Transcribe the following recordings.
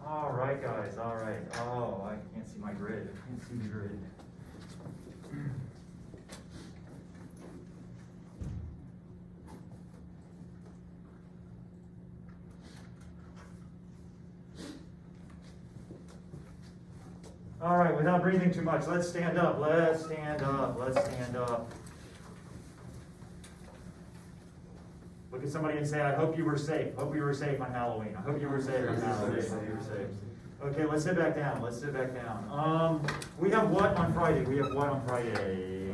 All right, guys, all right. Oh, I can't see my grid. I can't see the grid. All right, without breathing too much, let's stand up, let's stand up, let's stand up. Look at somebody and say, I hope you were safe. Hope you were safe on Halloween. I hope you were safe on Halloween. Hope you were safe. Okay, let's sit back down. Let's sit back down. We have what on Friday? We have what on Friday?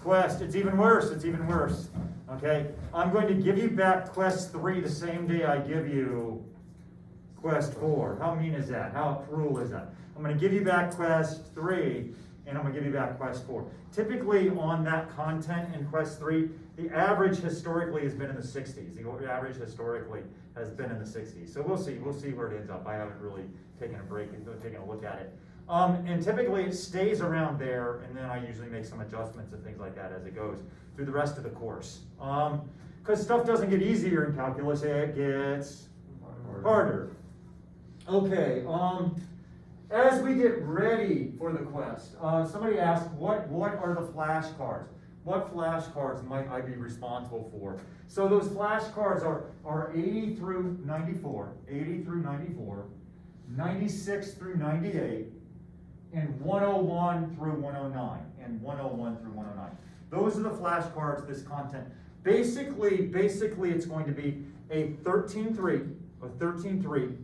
Quest. It's even worse. It's even worse. Okay, I'm going to give you back Quest 3 the same day I give you Quest 4. How mean is that? How cruel is that? I'm going to give you back Quest 3, and I'm going to give you back Quest 4. Typically on that content in Quest 3, the average historically has been in the 60s. The average historically has been in the 60s. So we'll see where it ends up. I haven't really taken a break and taken a look at it. And typically it stays around there, and then I usually make some adjustments and things like that as it goes through the rest of the course. Because stuff doesn't get easier in calculus, it gets harder. Okay, as we get ready for the quest, somebody asked, what are the flashcards? What flashcards might I be responsible for? So those flashcards are 80 through 94, 80 through 94, 96 through 98, and 101 through 109, and 101 through 109. Those are the flashcards, this content. Basically it's going to be a 13.3, a 13.3,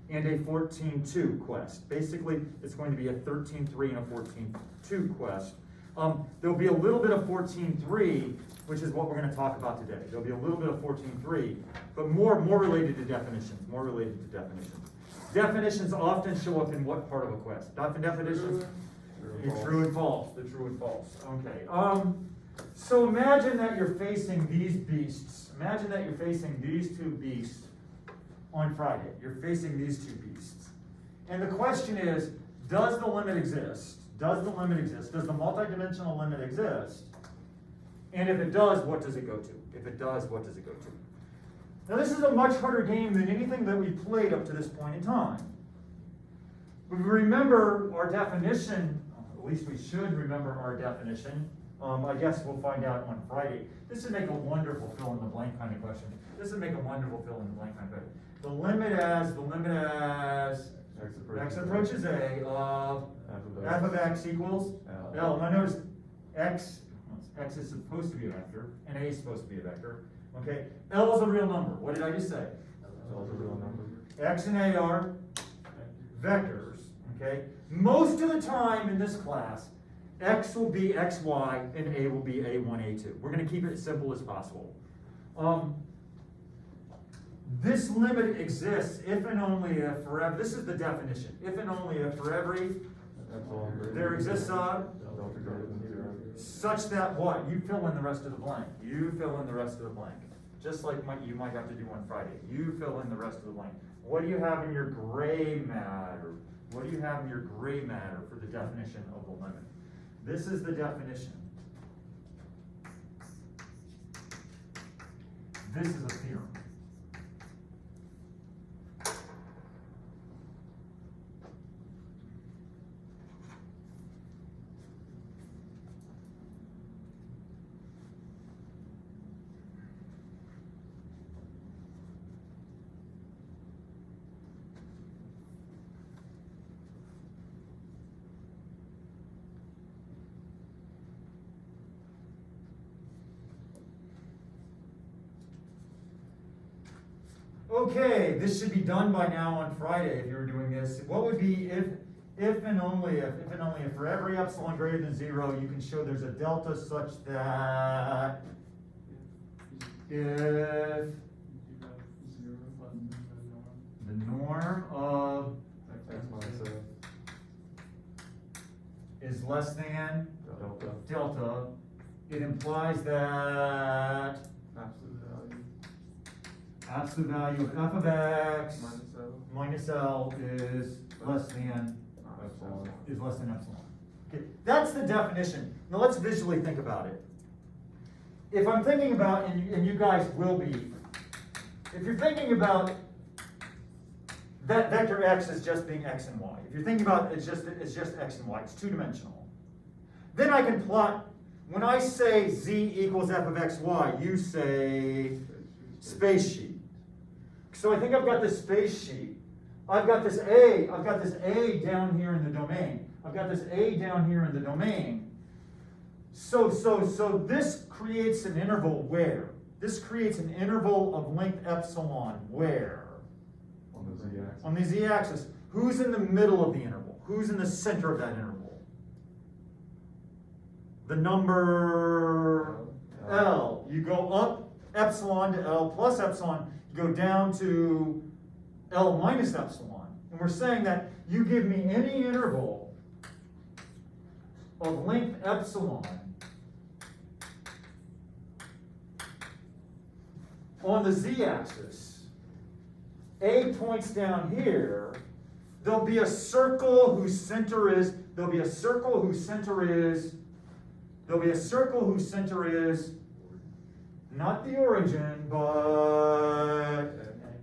and a 14.2 quest. Basically, it's going to be a 13.3 and a 14.2 quest. There'll be a little bit of 14.3, which is what we're going to talk about today. There'll be a little bit of 14.3, but more related to definitions, more related to definitions. Definitions often show up in what part of a quest? Definitions? True and false, the true and false. Okay. So imagine that you're facing these beasts. Imagine that you're facing these two beasts on Friday. You're facing these two beasts. And the question is, does the limit exist? Does the limit exist? Does the multidimensional limit exist? And if it does, what does it go to? If it does, what does it go to? Now this is a much harder game than anything that we played up to this point in time. But remember our definition, at least we should remember our definition. I guess we'll find out on Friday. This would make a wonderful fill-in-the-blank kind of question. This would make a wonderful fill-in-the-blank kind of question. The limit as x approaches a of f of x equals L. Now notice x is supposed to be a vector, and a is supposed to be a vector. Okay, L is a real number. What did I just say? L is a real number. X and A are vectors. Okay, most of the time in this class, X will be XY and A will be A1, A2. We're going to keep it as simple as possible. This limit exists if and only if for every, this is the definition, if and only if for every, there exists a, such that what? You fill in the rest of the blank. You fill in the rest of the blank. Just like you might have to do on Friday. You fill in the rest of the blank. What do you have in your gray matter? What do you have in your gray matter for the definition of the limit? This is the definition. This is a theorem. Okay, this should be done by now on Friday if you were doing this. What would be if and only if for every epsilon greater than 0, you can show there's a delta such that if the norm of is less than delta, it implies that absolute value of f of x minus L is less than epsilon. Okay, that's the definition. Now let's visually think about it. If I'm thinking about, and you guys will be, if you're thinking about that vector x is just being x and y. If you're thinking about it, it's just x and y. It's two-dimensional. Then I can plot, when I say z equals f of x, y, you say space sheet. So I think I've got this space sheet. I've got this A down here in the domain. I've got this A down here in the domain. So this creates an interval where? This creates an interval of length epsilon where? On the z-axis. On the z-axis. Who's in the middle of the interval? Who's in the center of that interval? The number L. You go up epsilon to L plus epsilon. You go down to L minus epsilon. And we're saying that you give me any interval of length epsilon on the z-axis. A points down here. There'll be a circle whose center is, not the origin, but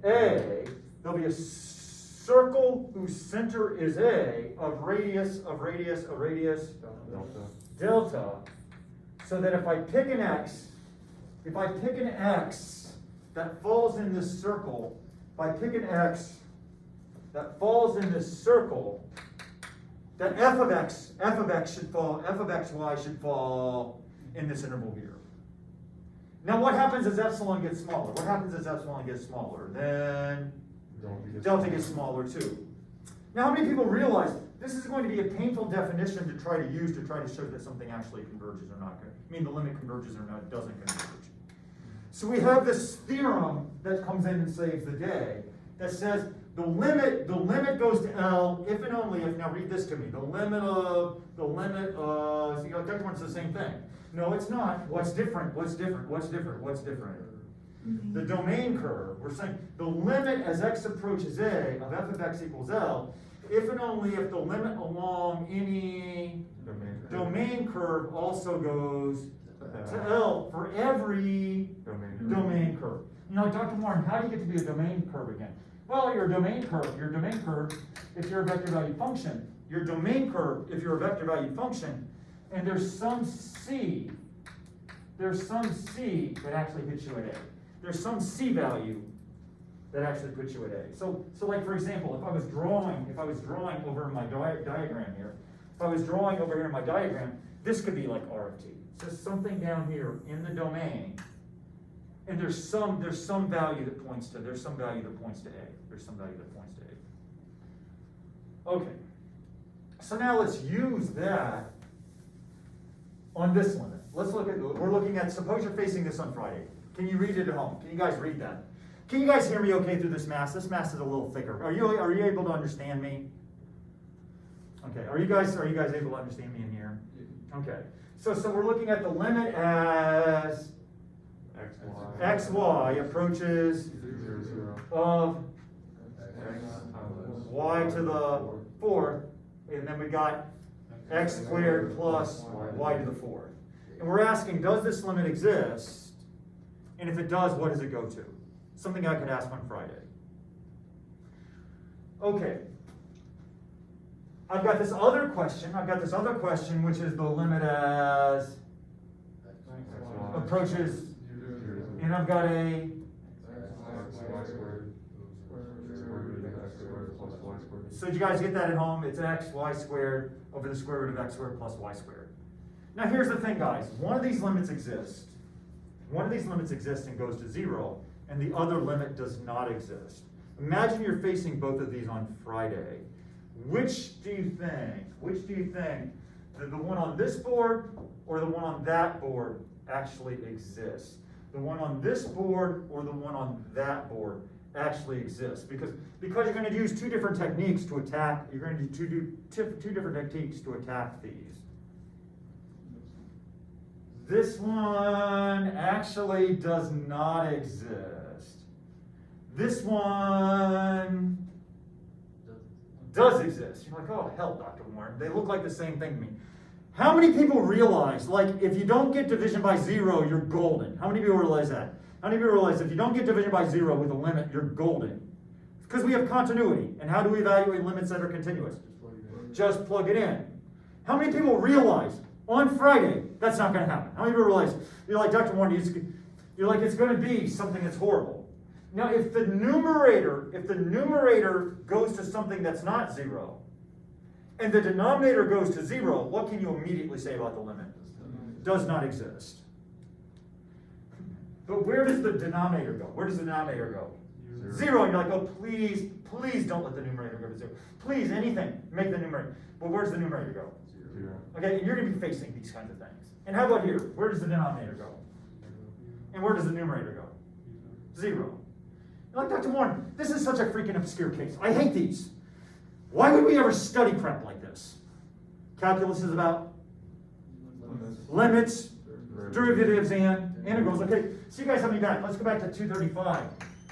A. There'll be a circle whose center is A of radius delta, so that if I pick an x that falls in this circle, that f of x should fall, f of xy should fall in this interval here. Now what happens as epsilon gets smaller? Then delta gets smaller too. Now how many people realize this is going to be a painful definition to try to use to try to show that something actually converges or not? I mean the limit converges or not, doesn't converge. So we have this theorem that comes in and saves the day that says the limit goes to L if and only if, now read this to me, the limit of, see, Dr. Warren's the same thing. No, it's not. What's different? The domain curve, we're saying the limit as x approaches A of f of x equals L, if and only if the limit along any domain curve also goes to L for every domain curve. Now, Dr. Warren, how do you get to be a domain curve again? Well, your domain curve, if you're a vector value function, and there's some C that actually hits you at A. There's some C value that actually puts you at A. So like for example, if I was drawing over in my diagram here, this could be like R of T. So something down here in the domain, and there's some value that points to A. Okay. So now let's use that on this limit. We're looking at, suppose you're facing this on Friday. Can you read it at home? Can you guys read that? Can you guys hear me okay through this mass? This mass is a little thicker. Are you able to understand me? Okay, are you guys able to understand me in here? Okay. So we're looking at the limit as xy approaches of y to the fourth, and then we got x squared plus y to the fourth. And we're asking, does this limit exist? And if it does, what does it go to? Something I could ask on Friday. Okay. I've got this other question, which is the limit as approaches, and I've got a so did you guys get that at home? It's x, y squared over the square root of x squared plus y squared. Now here's the thing, guys. One of these limits exists and goes to 0, and the other limit does not exist. Imagine you're facing both of these on Friday. Which do you think that the one on this board or the one on that board actually exists? The one on this board or the one on that board actually exists? Because you're going to use two different techniques to attack, you're going to do two different techniques to attack these. This one actually does not exist. This one does exist. You're like, oh hell, Dr. Warren, they look like the same thing to me. How many people realize, like, if you don't get division by 0, you're golden? How many people realize that? How many people realize if you don't get division by 0 with a limit, you're golden? Because we have continuity. And how do we evaluate limits that are continuous? Just plug it in. How many people realize on Friday that's not going to happen? How many people realize, you're like, Dr. Warren, you're like, it's going to be something that's horrible. Now, if the numerator goes to something that's not 0, and the denominator goes to 0, what can you immediately say about the limit? Does not exist. But where does the denominator go? Where does the denominator go? 0. And you're like, oh, please don't let the numerator go to 0. Please, anything, make the numerator. But where does the numerator go? 0. Okay, and you're going to be facing these kinds of things. And how about here? Where does the denominator go? And where does the numerator go? 0. You're like, Dr. Warren, this is such a freaking obscure case. I hate these. Why would we ever study crap like this? Calculus is about limits, derivatives, and integrals. Okay, so you guys have me back. Let's go back to 235.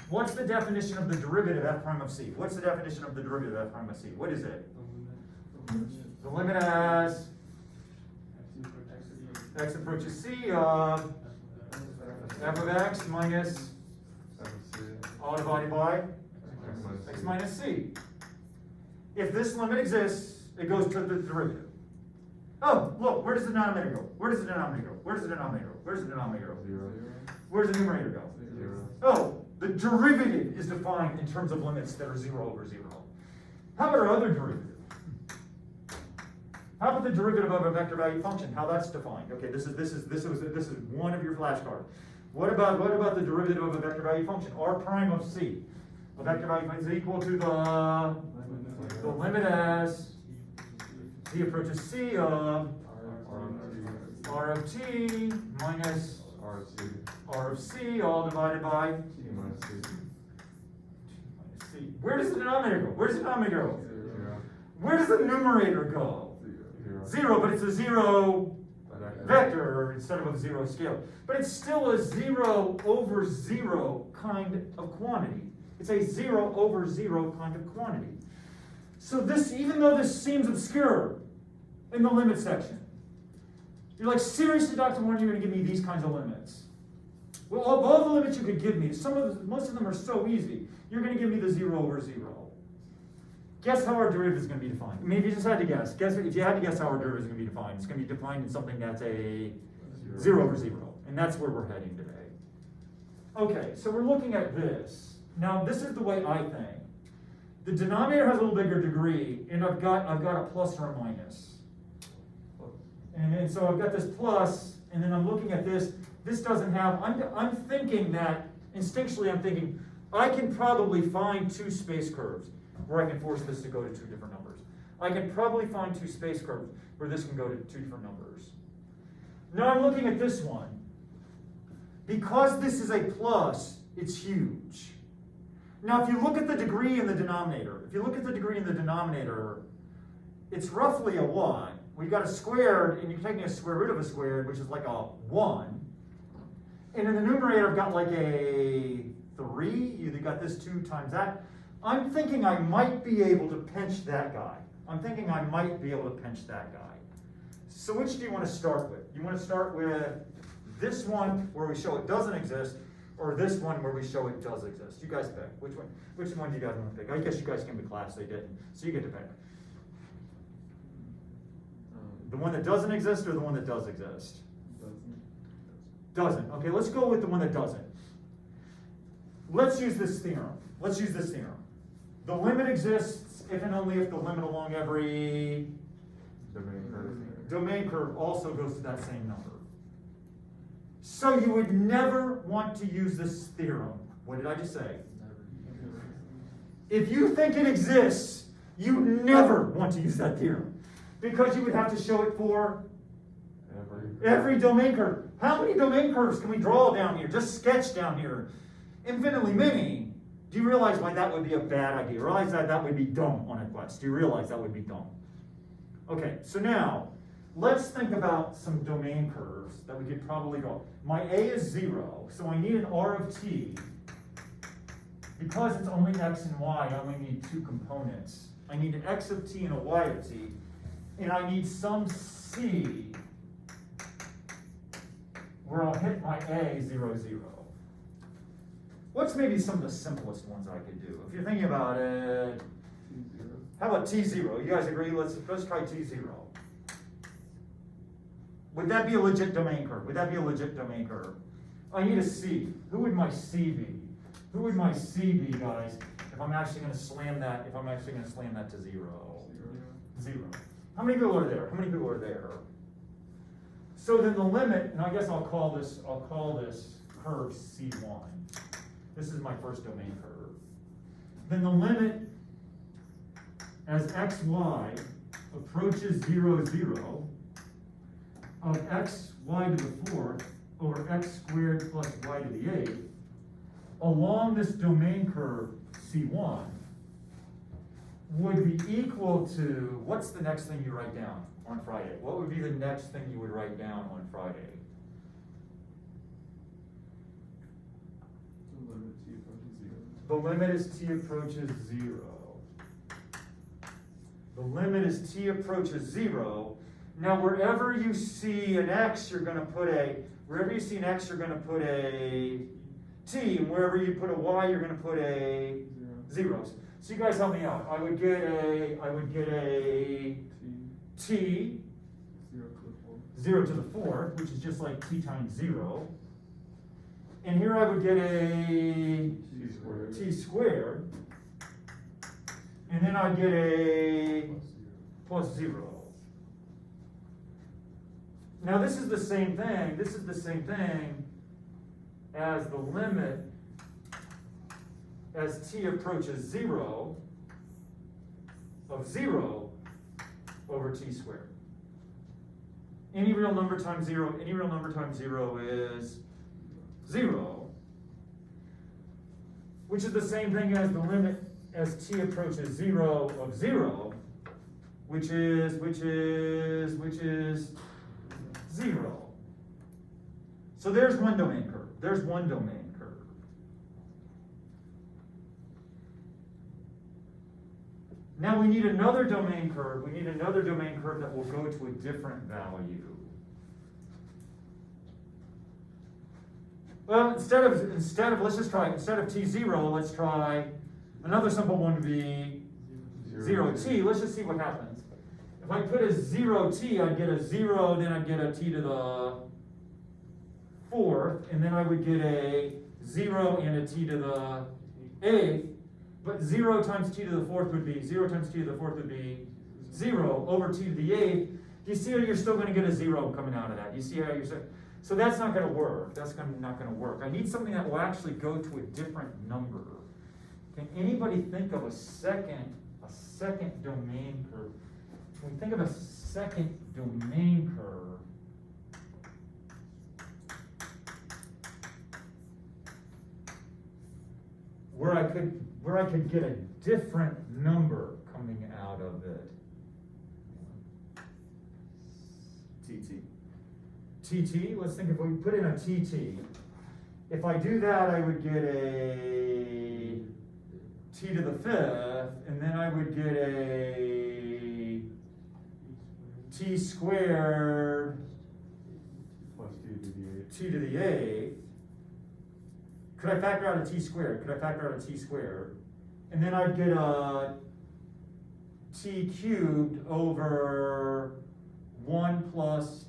What's the definition of the derivative f prime of c? What's the definition of the derivative f prime of c? What is it? The limit as x approaches c of f of x minus all divided by x minus c. If this limit exists, it goes to the derivative. Oh, look, where does the denominator go? Where does the denominator go? Where does the denominator go? Where does the denominator go? 0. Where does the numerator go? 0. Oh, the derivative is defined in terms of limits that are 0 over 0. How about our other derivative? How about the derivative of a vector value function? How that's defined? Okay, this is one of your flashcards. What about the derivative of a vector value function? R prime of c. A vector value function is equal to the limit as c approaches c of r of t minus r of c all divided by T minus c. c. Where does the denominator go? Where does the denominator go? 0. Where does the numerator go? 0, but it's a 0 vector instead of a 0 scale. But it's still a 0 over 0 kind of quantity. It's a 0 over 0 kind of quantity. So this, even though this seems obscure in the limit section, you're like, seriously, Dr. Warren, you're going to give me these kinds of limits? Well, of all the limits you could give me, most of them are so easy. You're going to give me the 0 over 0. Guess how our derivative is going to be defined. I mean, if you just had to guess, if you had to guess how our derivative is going to be defined, it's going to be defined in something that's a 0 over 0. And that's where we're heading today. Okay, so we're looking at this. Now, this is the way I think. The denominator has a little bigger degree, and I've got a plus or a minus. And so I've got this plus, and then I'm looking at this. This doesn't have, I'm thinking that, instinctually I'm thinking, I can probably find 2 space curves where I can force this to go to 2 different numbers. I can probably find 2 space curves where this can go to 2 different numbers. Now I'm looking at this one. Because this is a plus, it's huge. Now if you look at the degree in the denominator, it's roughly a 1. We've got a squared, and you're taking a square root of a squared, which is like a 1. And in the numerator, I've got like a 3. You got this 2 times that. I'm thinking I might be able to pinch that guy. So which do you want to start with? You want to start with this one where we show it doesn't exist, or this one where we show it does exist? You guys pick. Which one? Which one do you guys want to pick? I guess you guys came to class, they didn't. So you get to pick. The one that doesn't exist or the one that does exist? Doesn't. Okay, let's go with the one that doesn't. Let's use this theorem. The limit exists if and only if the limit along every domain curve also goes to that same number. So you would never want to use this theorem. What did I just say? If you think it exists, you never want to use that theorem. Because you would have to show it for every domain curve. How many domain curves can we draw down here? Just sketch down here. Infinitely many. Do you realize why that would be a bad idea? Realize that would be dumb on a quest. Do you realize that would be dumb? Okay, so now, let's think about some domain curves that we could probably draw. My A is 0, so I need an R of t. Because it's only x and y, I only need 2 components. I need an x of t and a y of t. And I need some c where I'll hit my A 0, 0. What's maybe some of the simplest ones I could do? If you're thinking about it, T0. how about T0? You guys agree? Let's try T0. Would that be a legit domain curve? Would that be a legit domain curve? I need a C. Who would my C be? Who would my C be, guys, if I'm actually gonna slam that, to 0? 0. How many people are there? How many people are there? So then the limit, and I guess I'll call this curve C1. This is my first domain curve. Then the limit as xy approaches 0, 0 of xy to the fourth over x squared plus y to the 8th along this domain curve C1 would be equal to, what's the next thing you write down on Friday? What would be the next thing you would write down on Friday? The limit T approaches 0. The limit is t approaches 0. The limit is t approaches 0. Now wherever you see an x, you're going to put a, wherever you see an x, you're going to put a t, and wherever you put a y, you're going to put a 0. zeros. So you guys help me out. I would get a t 0 to the fourth, which is just like t times 0. And here I would get a T squared. t squared. And then I'd get a plus 0. Now this is the same thing. This is the same thing as the limit as t approaches 0 of 0 over t squared. Any real number times 0, any real number times 0 is 0, which is the same thing as the limit as t approaches 0 of 0, which is 0. So there's one domain curve. There's one domain curve. Now we need another domain curve. We need another domain curve that will go to a different value. Well, instead of instead of t0, let's try another simple one to be 0t. Let's just see what happens. If I put a 0t, I'd get a 0, then I'd get a t to the fourth, and then I would get a 0 and a t to the eighth. But 0 times t to the fourth would be 0 times t to the fourth would be 0 over t to the eighth. Do you see how you're still going to get a 0 coming out of that? You see how you're so that's not going to work. That's not going to work. I need something that will actually go to a different number. Can anybody think of a second domain curve? Can we think of a second domain curve where I could get a different number coming out of it? TT, let's think if we put in a TT. If I do that, I would get a t to the fifth, and then I would get a t squared Plus T to the 8th. t to the eighth. Could I factor out a t squared? Could I factor out a t squared? And then I'd get a t cubed over 1 plus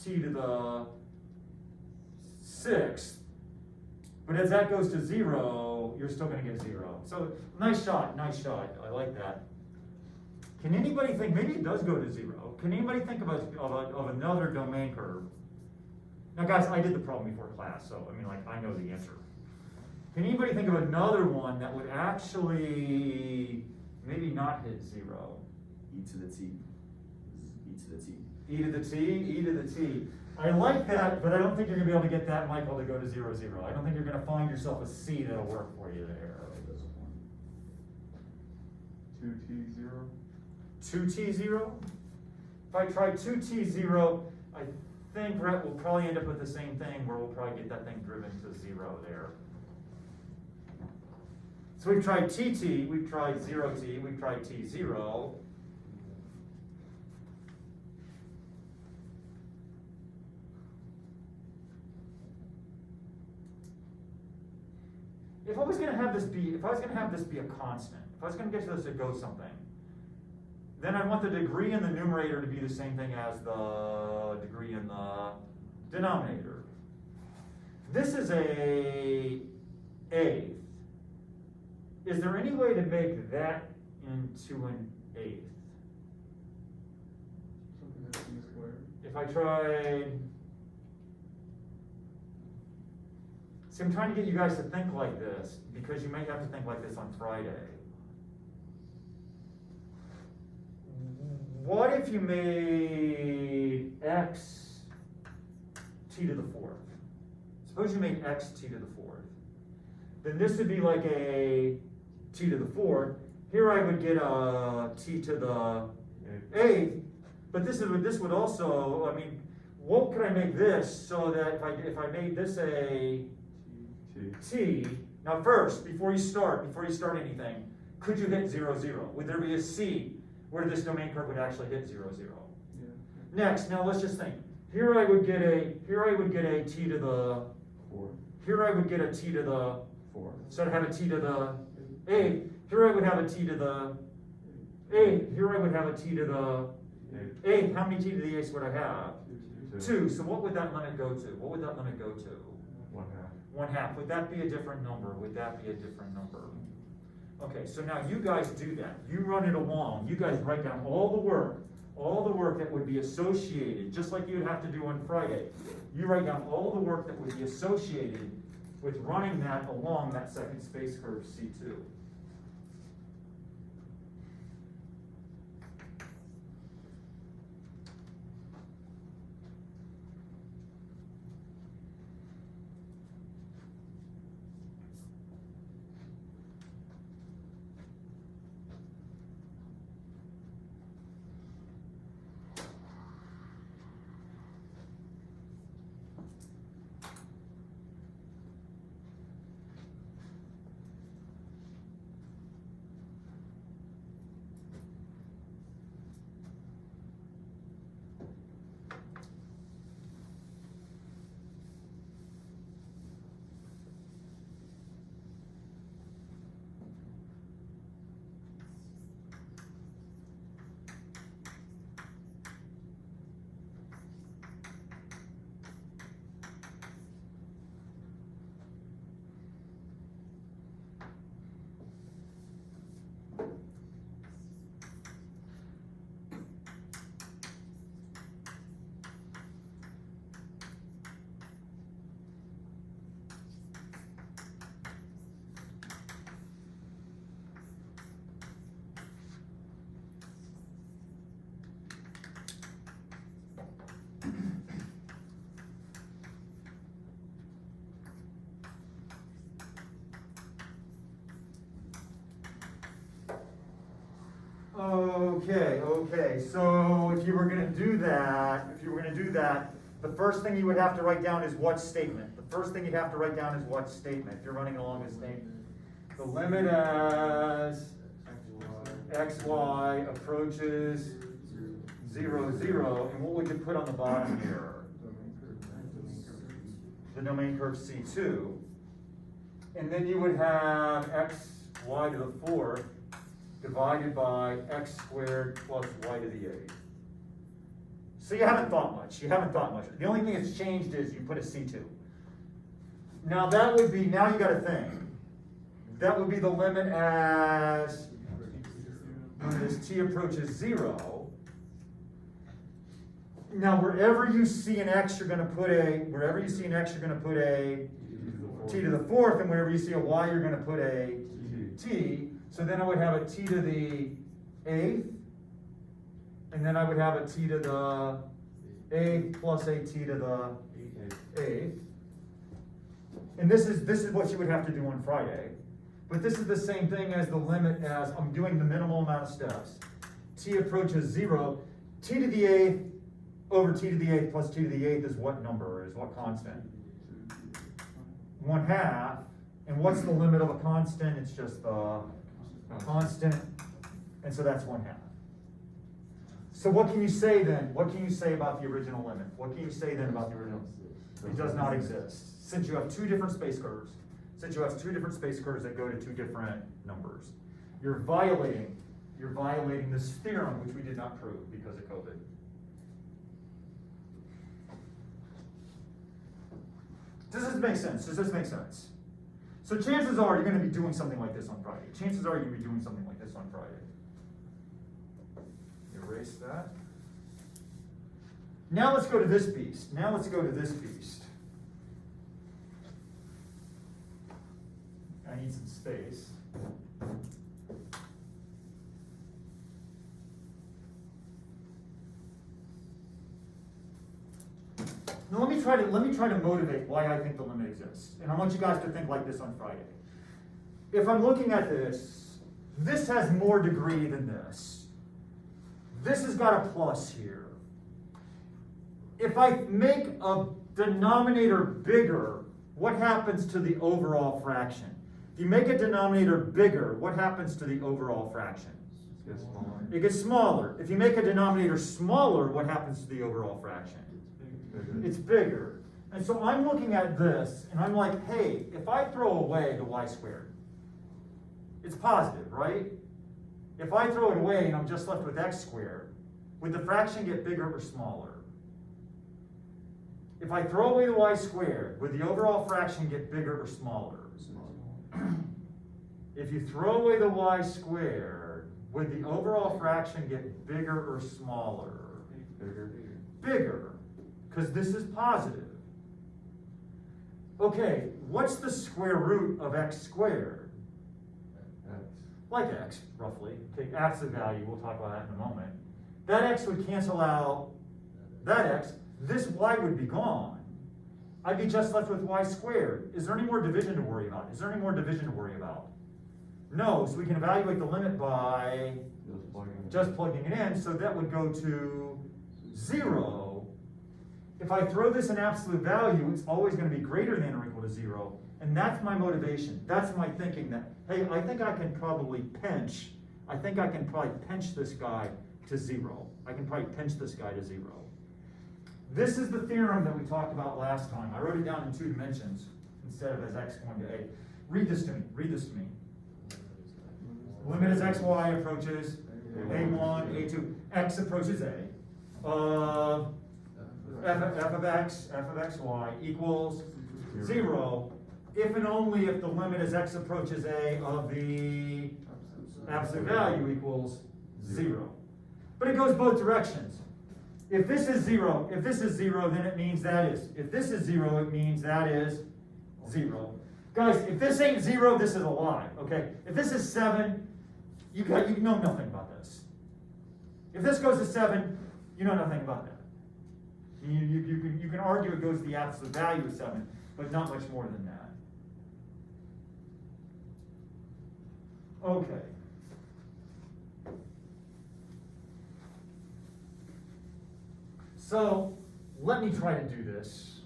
t to the sixth. But as that goes to 0, you're still going to get 0. So nice shot, nice shot. I like that. Can anybody think, maybe it does go to 0. Can anybody think of another domain curve? Now guys, I did the problem before class, so I mean, like, I know the answer. Can anybody think of another one that would actually maybe not hit 0? E to the T. E to the T. E to the T, E to the T. I like that, but I don't think you're going to be able to get that, Michael, to go to 0, 0. I don't think you're going to find yourself a C that'll work for you there. 2T0. 2T0? If I try 2T0, I think Brett will probably end up with the same thing where we'll probably get that thing driven to 0 there. So we've tried TT, we've tried 0T, we've tried T0. if I was gonna have this be a constant, if I was gonna get to this to go something, then I want the degree in the numerator to be the same thing as the degree in the denominator. This is a eighth. Is there any way to make that into an eighth? Something that's C squared. If I tried, see, I'm trying to get you guys to think like this, because you may have to think like this on Friday. What if you made x t to the fourth? Suppose you made x t to the fourth. Then this would be like a t to the fourth. Here I would get a t to the eighth. But this would also, I mean, what could I make this so that if I made this a t, now first, before you start anything, could you hit 0, 0? Would there be a c where this domain curve would actually hit 0, 0? Yeah. Next, now let's just think. Here I would get a t to the, 4. here I would get a t to the, 4. so I'd have a t to the 8. Here I would have a t to the 8. Here I would have a t to the 8. How many t to the 8s would I have? 2. So what would that limit go to? What would that limit go to? 1/2. 1/2. Would that be a different number? Would that be a different number? Okay, so now you guys do that. You run it along. You guys write down all the work that would be associated, just like you'd have to do on Friday. You write down all the work that would be associated with running that along that second space curve C2. Okay, so if you were gonna do that, the first thing you would have to write down is what statement? The first thing you'd have to write down is what statement, if you're running along a statement. The limit as xy approaches 0, 0, and what would you put on the bottom here? The domain curve C2. And then you would have xy to the fourth divided by x squared plus y to the 8th. So you haven't thought much. The only thing that's changed is you put a C2. Now that would be, now you got to think. That would be the limit as t approaches 0. Now wherever you see an x, you're going to put a t to the fourth, and wherever you see a y, you're going to put a t. So then I would have a t to the 8th, and then I would have a t to the 8th plus a t to the 8th. And this is what you would have to do on Friday. But this is the same thing as the limit as I'm doing the minimal amount of steps. T approaches 0. T to the 8th over t to the 8th plus t to the 8th is what number? Is what constant? 1/2. And what's the limit of a constant? It's just the constant. And so that's 1/2. So what can you say then? What can you say about the original limit? What can you say then about the original? It does not exist. Since you have two different space curves, since you have two different space curves that go to two different numbers. You're violating this theorem, which we did not prove because of COVID. Does this make sense? Does this make sense? So chances are you're going to be doing something like this on Friday. Chances are you're going to be doing something like this on Friday. Erase that. Now let's go to this beast. Now let's go to this beast. I need some space. Now let me try to motivate why I think the limit exists. And I want you guys to think like this on Friday. If I'm looking at this has more degree than this. This has got a plus here. If I make a denominator bigger, what happens to the overall fraction? If you make a denominator bigger, what happens to the overall fraction? It gets smaller. It gets smaller. If you make a denominator smaller, what happens to the overall fraction? It's bigger. And so I'm looking at this, and I'm like, hey, if I throw away the y squared, it's positive, right? If I throw it away and I'm just left with x squared, would the fraction get bigger or smaller? If I throw away the y squared, would the overall fraction get bigger or smaller? If you throw away the y squared, would the overall fraction get bigger or smaller? Bigger. Bigger, because this is positive. Okay, what's the square root of x squared? X. Like x, roughly. Take absolute value, we'll talk about that in a moment. That x would cancel out that x. This y would be gone. I'd be just left with y squared. Is there any more division to worry about? Is there any more division to worry about? No, so we can evaluate the limit by just plugging it in, so that would go to 0. If I throw this in absolute value, it's always going to be greater than or equal to 0. And that's my motivation. That's my thinking that, hey, I think I can probably pinch this guy to 0. I can probably pinch this guy to 0. This is the theorem that we talked about last time. I wrote it down in 2 dimensions instead of as x going to a. Read this to me. Read this to me. Limit as xy approaches a1, a2. X approaches a. F of xy equals 0 if and only if the limit as x approaches a of the absolute value equals 0. But it goes both directions. If this is 0, then it means that is. If this is 0, it means that is 0. Guys, if this ain't 0, this is a lie, okay? If this is 7, you know nothing about this. If this goes to 7, you know nothing about that. You can argue it goes to the absolute value of 7, but not much more than that. Okay. So, let me try to do this.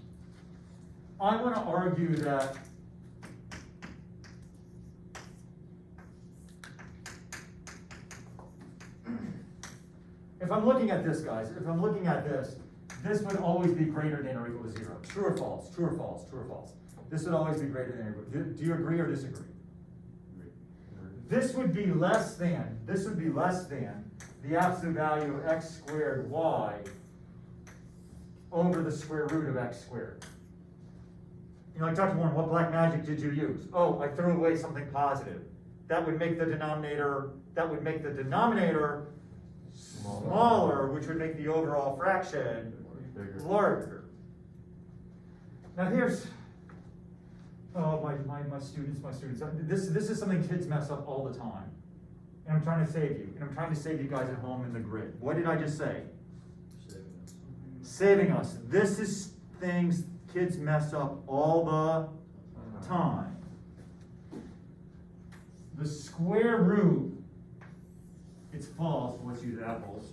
I want to argue that if I'm looking at this, guys, if I'm looking at this would always be greater than or equal to 0. True or false? True or false? True or false? This would always be greater than or equal to. Do you agree or disagree? This would be less than the absolute value of x squared y over the square root of x squared. You know, like Dr. Warren, what black magic did you use? Oh, I threw away something positive. That would make the denominator smaller, which would make the overall fraction larger. Now here's, my students. This is something kids mess up all the time. And I'm trying to save you. And I'm trying to save you guys at home in the grid. What did I just say? Saving us. This is things kids mess up all the time. The square root, it's false, let's use apples.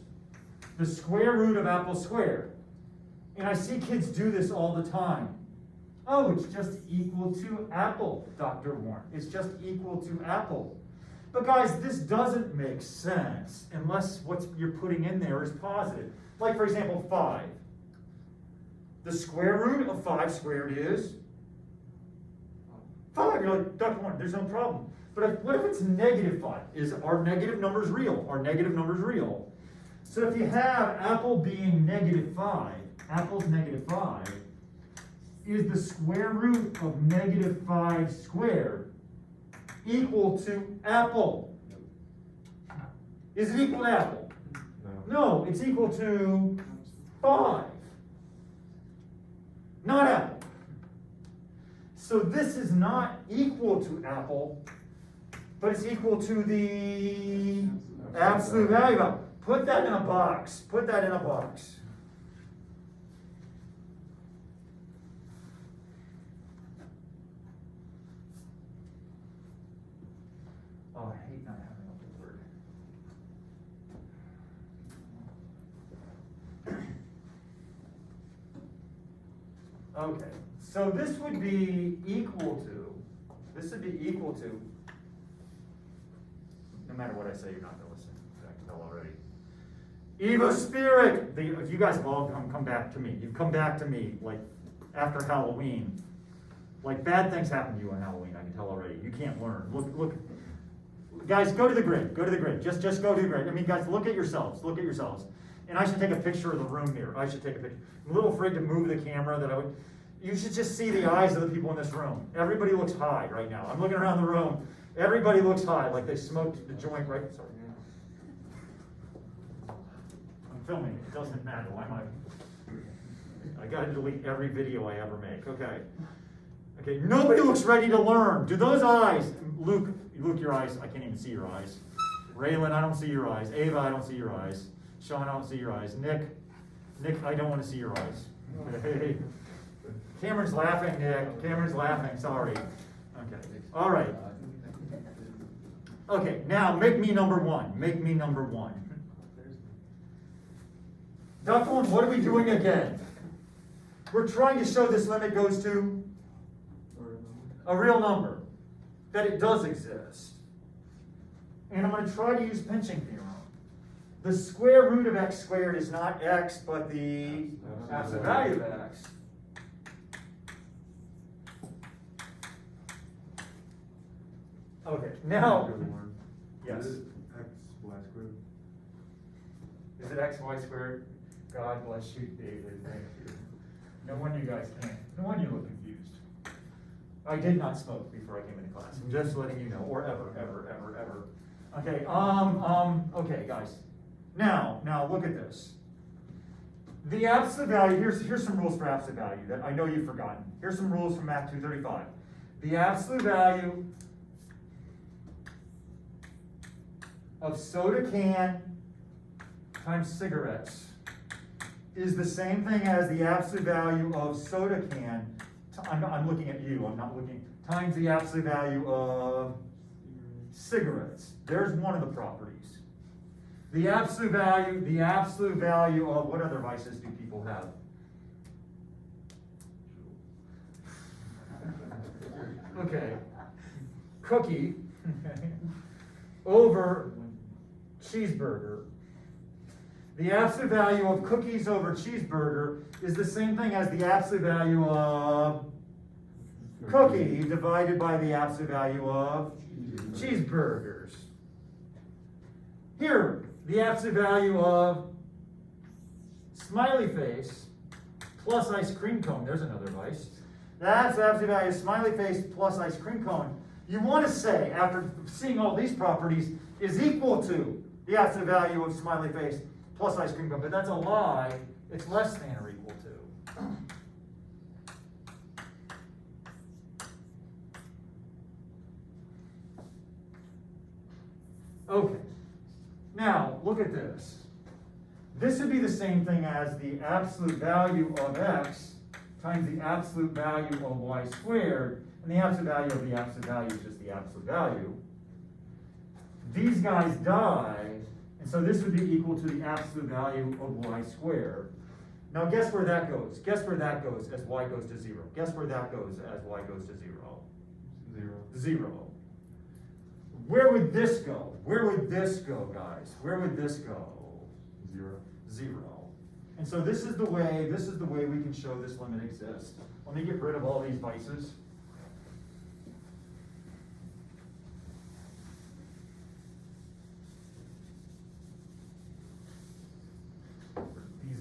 The square root of apple squared. And I see kids do this all the time. Oh, it's just equal to apple, Dr. Warren. It's just equal to apple. But guys, this doesn't make sense unless what you're putting in there is positive. Like, for example, 5. The square root of 5 squared is 5. You're like, Dr. Warren, there's no problem. But what if it's negative 5? Are negative numbers real? Are negative numbers real? So if you have apple being negative 5, apple's negative 5, is the square root of negative 5 squared equal to apple? Is it equal to apple? No. No, it's equal to 5. Not apple. So this is not equal to apple, but it's equal to the absolute value of. Put that in a box. Put that in a box. Oh, I hate not having a word. Okay, so this would be equal to, no matter what I say, you're not gonna listen, I can tell already. Evil spirit, you guys have all come back to me. You've come back to me, like, after Halloween. Like, bad things happen to you on Halloween, I can tell already. You can't learn. Look, guys, go to the grid, just go to the grid. I mean, guys, look at yourselves. And I should take a picture of the room here. I'm a little afraid to move the camera you should just see the eyes of the people in this room. Everybody looks high right now. I'm looking around the room. Everybody looks high, like they smoked the joint right, sorry. I'm filming, it doesn't matter, why am I gotta delete every video I ever make, okay. Okay, nobody looks ready to learn. Do those eyes, Luke, your eyes, I can't even see your eyes. Raylan, I don't see your eyes. Ava, I don't see your eyes. Sean, I don't see your eyes. Nick, I don't want to see your eyes. Hey. Cameron's laughing, Nick. Cameron's laughing, sorry. Okay, all right. Okay, now make me number 1. Make me number 1. Dr. Warren, what are we doing again? We're trying to show this limit goes to a real number, that it does exist. And I'm going to try to use pinching theorem. The square root of x squared is not x, but the absolute value of x. Okay, now, yes. Is it X, Y squared? Is it x, y squared? God bless you, David, thank you. No wonder you guys can't, no wonder you look confused. I did not smoke before I came into class, I'm just letting you know, or ever. Okay, okay, guys. Now, look at this. The absolute value, here's some rules for absolute value that I know you've forgotten. Here's some rules from Math 235. The absolute value of soda can times cigarettes is the same thing as the absolute value of soda can, I'm looking at you, I'm not looking, times the absolute value of cigarettes. There's one of the properties. The absolute value of, what other vices do people have? Okay, cookie over cheeseburger. The absolute value of cookies over cheeseburger is the same thing as the absolute value of cookie divided by the absolute value of cheeseburgers. Here, the absolute value of smiley face plus ice cream cone. There's another vice. That's the absolute value of smiley face plus ice cream cone. You want to say, after seeing all these properties, is equal to the absolute value of smiley face plus ice cream cone, but that's a lie. It's less than or equal to. Okay, now look at this. This would be the same thing as the absolute value of x times the absolute value of y squared, and the absolute value of the absolute value is just the absolute value. These guys die, and so this would be equal to the absolute value of y squared. Now guess where that goes? Guess where that goes as y goes to 0? Guess where that goes as y goes to 0? 0. Where would this go? Where would this go, guys? Where would this go? 0. And so this is the way we can show this limit exists. Let me get rid of all these vices.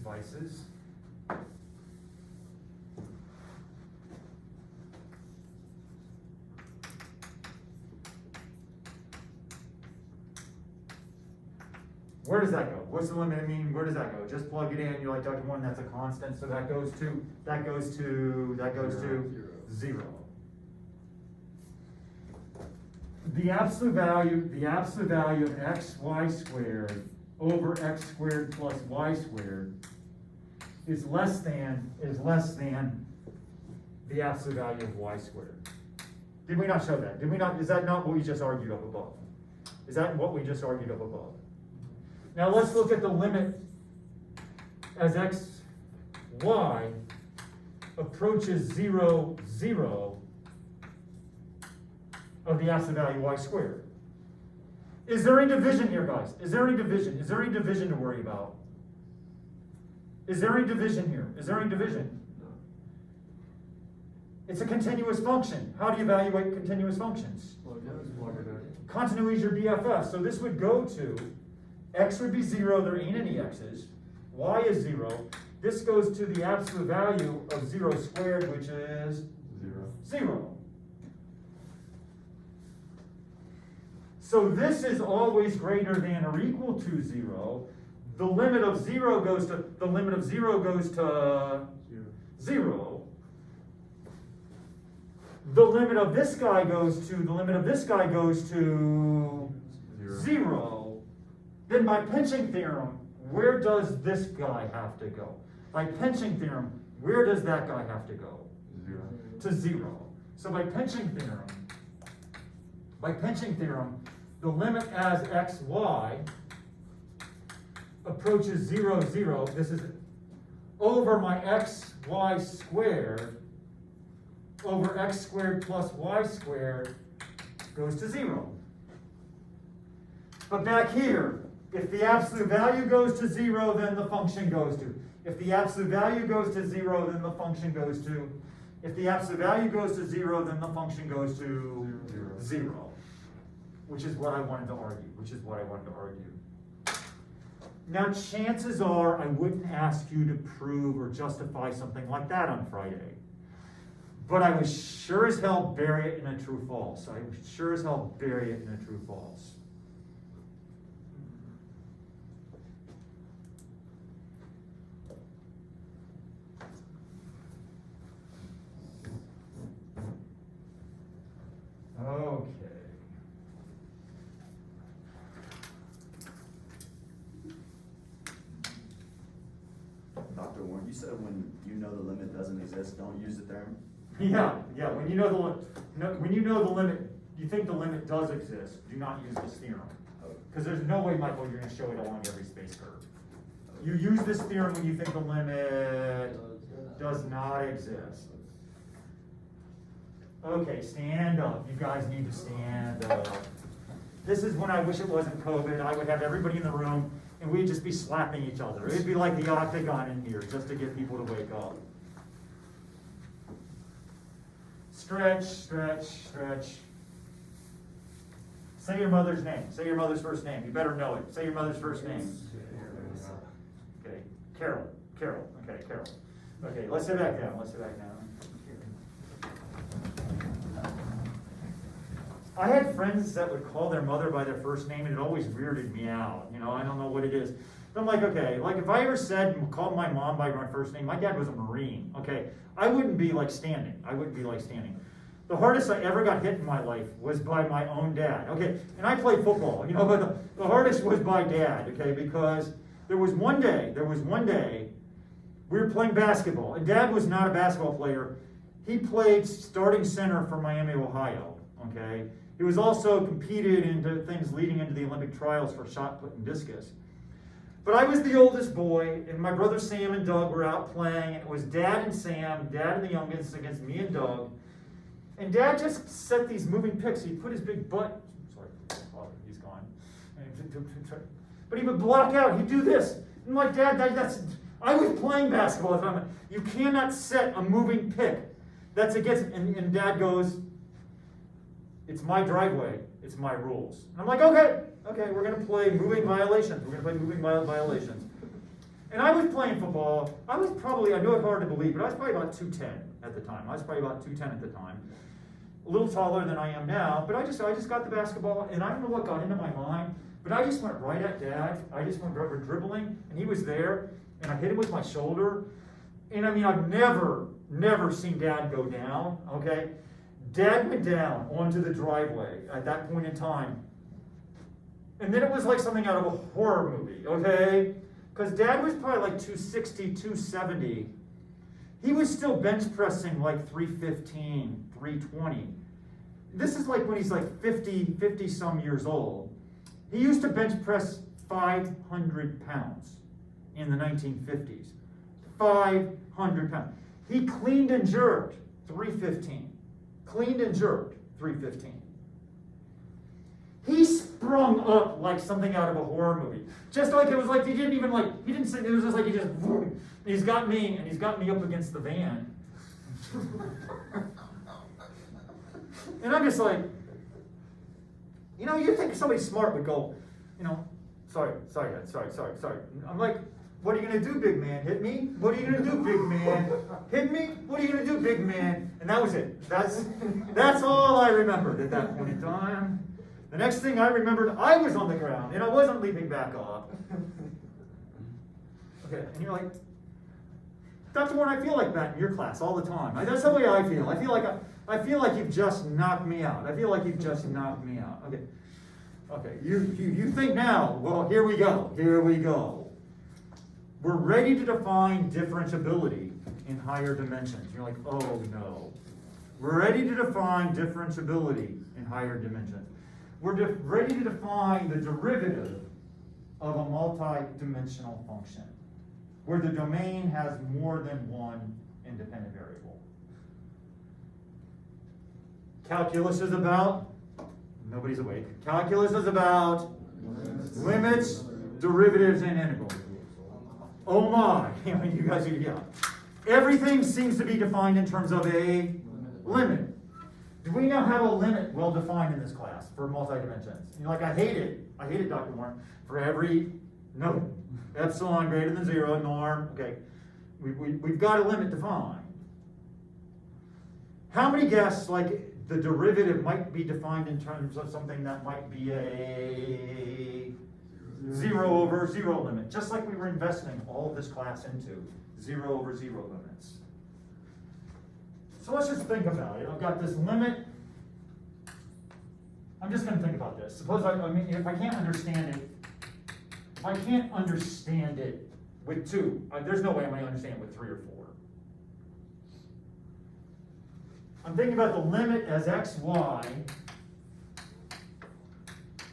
devices. Where does that go? What's the limit? I mean, where does that go? Just plug it in. You're like, Dr. Warren, that's a constant. So that goes to zero. The absolute value of xy squared over x squared plus y squared is less than the absolute value of y squared. Did we not show that? Did we not? Is that not what we just argued up above? Is that what we just argued up above? Now let's look at the limit as x, y approaches 0, 0 of the absolute value y squared. Is there any division here, guys? Is there any division? Is there any division to worry about? Is there any division here? Is there any division? No. It's a continuous function. How do you evaluate continuous functions? Plug it in. Continuity is your BFF. So this would go to, x would be 0, there ain't any x's. Y is 0. This goes to the absolute value of 0 squared, which is 0. So this is always greater than or equal to 0. The limit of 0 goes to 0. The limit of this guy goes to 0. Then by pinching theorem, where does this guy have to go? By pinching theorem, where does that guy have to go? 0. To 0. So by pinching theorem, the limit as xy approaches 0, 0. This is over my xy squared over x squared plus y squared goes to 0. But back here, if the absolute value goes to 0, then the function goes to. If the absolute value goes to 0, then the function goes to. If the absolute value goes to 0, then the function goes to 0. Which is what I wanted to argue. Now, chances are I wouldn't ask you to prove or justify something like that on Friday. But I would sure as hell bury it in a true false. Okay. Dr. Warren, you said when you know the limit doesn't exist, don't use the theorem? Yeah. When you know the limit, you think the limit does exist. Do not use this theorem, because there's no way, Michael, you're going to show it along every space curve. You use this theorem when you think the limit does not exist. Okay, stand up. You guys need to stand up. This is when I wish it wasn't COVID. I would have everybody in the room, and we'd just be slapping each other. It'd be like the octagon in here, just to get people to wake up. Stretch, stretch, stretch. Say your mother's name. Say your mother's first name. You better know it. Say your mother's first name. Okay, Carol. Okay, Carol. Okay, let's sit back down. I had friends that would call their mother by their first name, and it always weirded me out. I don't know what it is. But I'm like, okay, like if I ever called my mom by my first name, my dad was a Marine, okay? I wouldn't be like standing. The hardest I ever got hit in my life was by my own dad, okay? And I played football, but the hardest was by dad, okay? Because there was one day, we were playing basketball, and Dad was not a basketball player. He played starting center for Miami, Ohio, okay? He was also competed into things leading into the Olympic trials for shot put and discus. But I was the oldest boy, and my brother Sam and Doug were out playing, and it was Dad and Sam, Dad and the youngest against me and Doug. And Dad just set these moving picks. He put his big butt, sorry, he's gone. But he would block out, he'd do this. And like, Dad, I was playing basketball at the time. You cannot set a moving pick. That's against, and Dad goes, it's my driveway, it's my rules. And I'm like, okay, we're gonna play moving violations. And I was playing football. I was probably, I know it's hard to believe, but I was probably about 210 at the time. I was probably about 210 at the time. A little taller than I am now, but I just got the basketball, and I don't know what got into my mind, but I just went right at Dad. I just went over dribbling, and he was there, and I hit him with my shoulder. And I mean, I've never seen Dad go down, okay? Dad went down onto the driveway at that point in time. And then it was like something out of a horror movie, okay? Because Dad was probably like 260, 270. He was still bench pressing like 315, 320. This is like when he's like 50 some years old. He used to bench press 500 pounds in the 1950s. 500 pounds. He cleaned and jerked 315. Cleaned and jerked 315. He sprung up like something out of a horror movie. Just like it was like he didn't say, it was just like he just, he's got me up against the van. And I'm just like, you think somebody smart would go, sorry. I'm like, what are you gonna do, big man? Hit me? What are you gonna do, big man? Hit me? What are you gonna do, big man? And that was it. That's all I remembered at that point in time. The next thing I remembered, I was on the ground and I wasn't leaping back off. Okay, and you're like, Dr. Warren, I feel like that in your class all the time. That's the way I feel. I feel like you've just knocked me out. Okay. You think now? Well, here we go. We're ready to define differentiability in higher dimensions. You're like, oh no. We're ready to define differentiability in higher dimensions. We're ready to define the derivative of a multi-dimensional function, where the domain has more than one independent variable. Calculus is about, nobody's awake. Calculus is about limits, derivatives, and integrals. Oh my, you guys are, yeah. Everything seems to be defined in terms of a limit. Do we now have a limit well defined in this class for multi-dimensions? You're like, I hate it, Dr. Warren. For every, no, epsilon greater than 0, norm, okay. We've got a limit defined. How many guess, like, the derivative might be defined in terms of something that might be a 0 over 0 limit, just like we were investing all of this class into 0 over 0 limits. So let's just think about it. I've got this limit. I'm just going to think about this. Suppose if I can't understand it with 2, there's no way I'm going to understand it with 3 or 4. I'm thinking about the limit as xy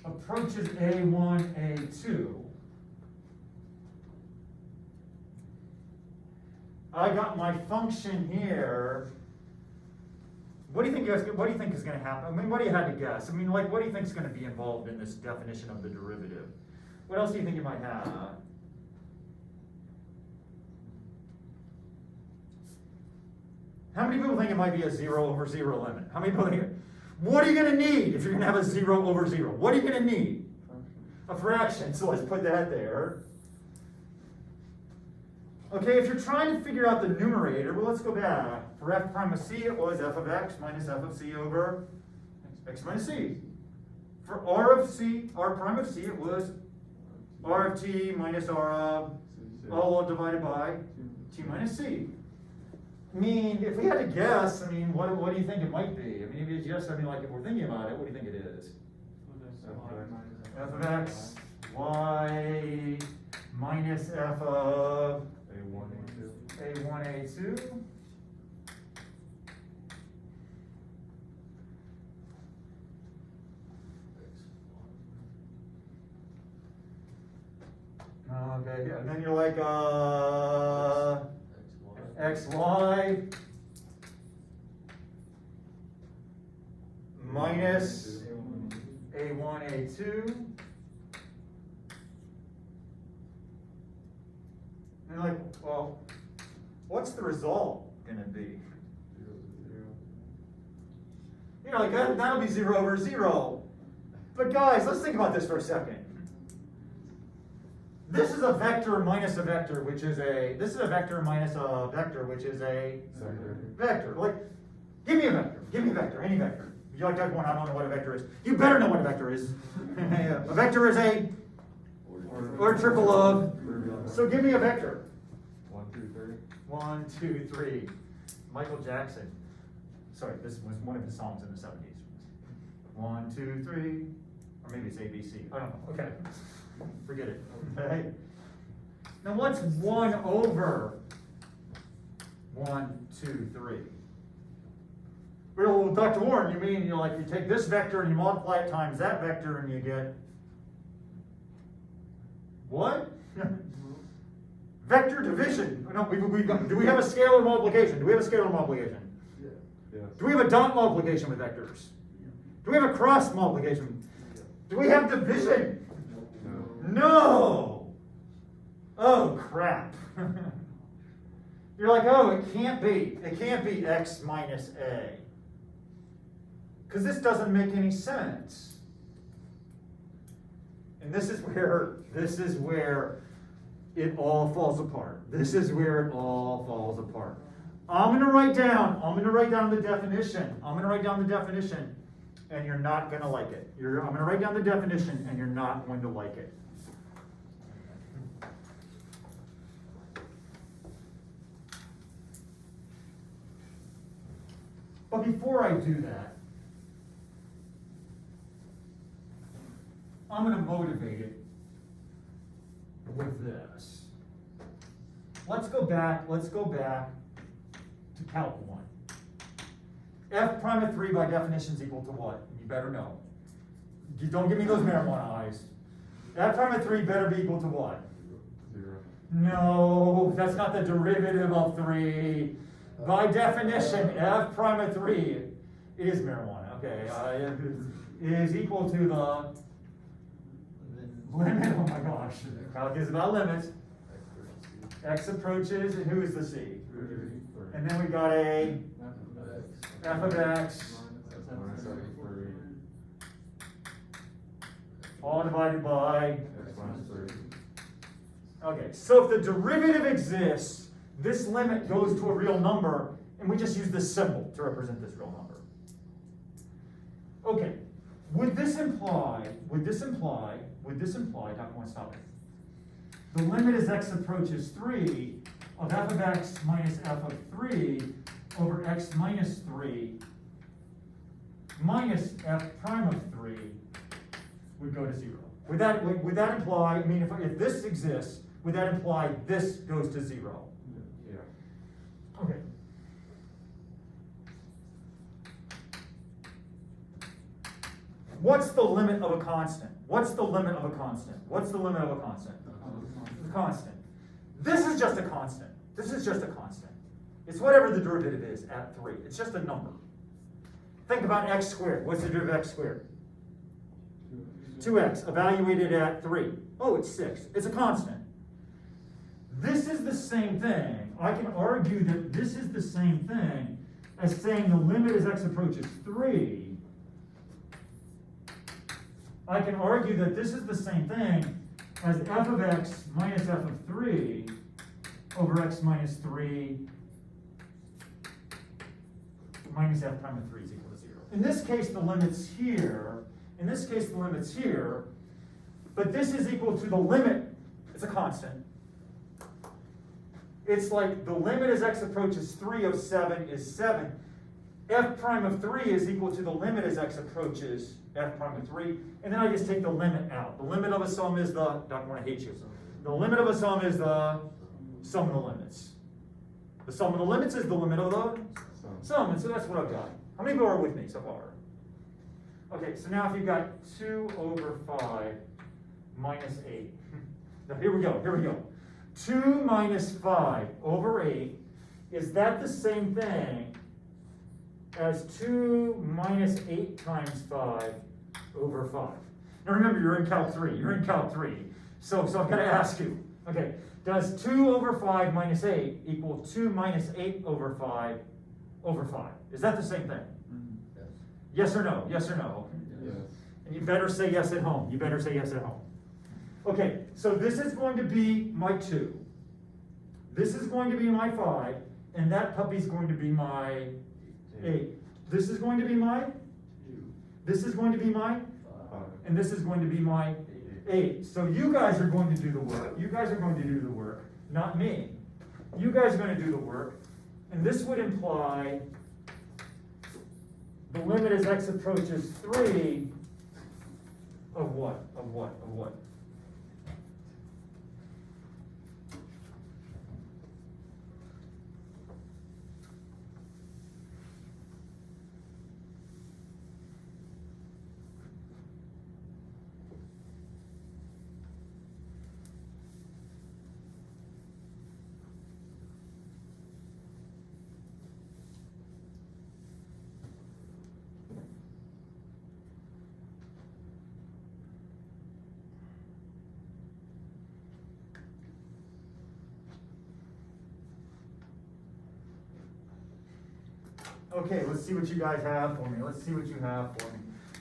approaches a1, a2. I got my function here. What do you think is going to happen? I mean, what do you have to guess? I mean, like, what do you think is going to be involved in this definition of the derivative? What else do you think you might have? How many people think it might be a 0 over 0 limit? How many people think it? What are you going to need if you're going to have a 0 over 0? What are you going to need? A fraction. So let's put that there. Okay, if you're trying to figure out the numerator, well, let's go back. For f prime of c, it was f of x minus f of c over x minus c. For r prime of c, it was r of t minus r of all divided by t minus c. I mean, if we had to guess, I mean, what do you think it might be? I mean, if you just, like, if we're thinking about it, what do you think it is? F of x, y minus f of a1, a2. Okay, and then you're like, xy minus a1, a2. And like, well, what's the result going to be? Like that'll be 0 over 0. But guys, let's think about this for a second. This is a vector minus a vector, which is a, this is a vector minus a vector, which is a vector. Like, give me a vector, any vector. If you like type 1, I don't know what a vector is. You better know what a vector is. A vector is a or triple of. So give me a vector. 1, 2, 3. 1, 2, 3. Michael Jackson. Sorry, this was one of his songs in the 70s. 1, 2, 3. Or maybe it's ABC. I don't know. Okay. Forget it. Okay. Now what's 1 over 1, 2, 3? Well, Dr. Warren, you mean you take this vector and you multiply it times that vector and you get what? Vector division. No, we've got, do we have a scalar multiplication? Do we have a scalar multiplication? Yes. Do we have a dot multiplication with vectors? Do we have a cross multiplication? Do we have division? No. No! Oh, crap. You're like, oh, it can't be x minus a. Because this doesn't make any sense. And this is where it all falls apart. This is where it all falls apart. I'm gonna write down the definition. And you're not gonna like it. I'm gonna write down the definition and you're not going to like it. But before I do that, I'm going to motivate it with this. Let's go back to Calc 1. F prime of 3 by definition is equal to what? You better know. You don't give me those marijuana eyes. F prime of 3 better be equal to what? 0. No, that's not the derivative of 3. By definition, F prime of 3, it is marijuana, okay. It is equal to the limit, oh my gosh. Calc is about limits. X approaches, and who is the C? And then we got a f of x, all divided by, okay, so if the derivative exists, this limit goes to a real number, and we just use this symbol to represent this real number. Okay, would this imply, Dr. One, stop it. The limit as x approaches 3 of f of x minus f of 3 over x minus 3 minus f prime of 3 would go to 0. Would that imply, I mean, if this exists, would that imply this goes to 0? Yeah. Okay. What's the limit of a constant? What's the limit of a constant? What's the limit of a constant? A constant. This is just a constant. This is just a constant. It's whatever the derivative is at 3. It's just a number. Think about x squared. What's the derivative of x squared? 2x, evaluated at 3. Oh, it's 6. It's a constant. This is the same thing. I can argue that this is the same thing as saying the limit as x approaches 3. I can argue that this is the same thing as f of x minus f of 3 over x minus 3 minus f prime of 3 is equal to 0. In this case, the limit's here. In this case, the limit's here. But this is equal to the limit. It's a constant. It's like the limit as x approaches 3 of 7 is 7. F prime of 3 is equal to the limit as x approaches f prime of 3. And then I just take the limit out. The limit of a sum is the, Dr. Warren, I hate you. The limit of a sum is the sum of the limits. The sum of the limits is the limit of the sum. And so that's what I've got. How many people are with me so far? Okay, so now if you've got 2 over 5 minus 8. Now here we go. 2 minus 5 over 8, is that the same thing as 2 minus 8 times 5 over 5? Now remember, you're in Calc 3. So I've got to ask you, okay, does 2 over 5 minus 8 equal 2 minus 8 over 5 over 5? Is that the same thing? Yes or no? Yes or no? Yes. And you better say yes at home. Okay, so this is going to be my 2. This is going to be my 5, and that puppy's going to be my 8. This is going to be my, this is going to be my, 5. and this is going to be my 8. So you guys are going to do the work. You guys are going to do the work, not me. You guys are going to do the work, and this would imply the limit as x approaches 3 of what? Of what? Of what? Okay, let's see what you guys have for me. Let's see what you have for me.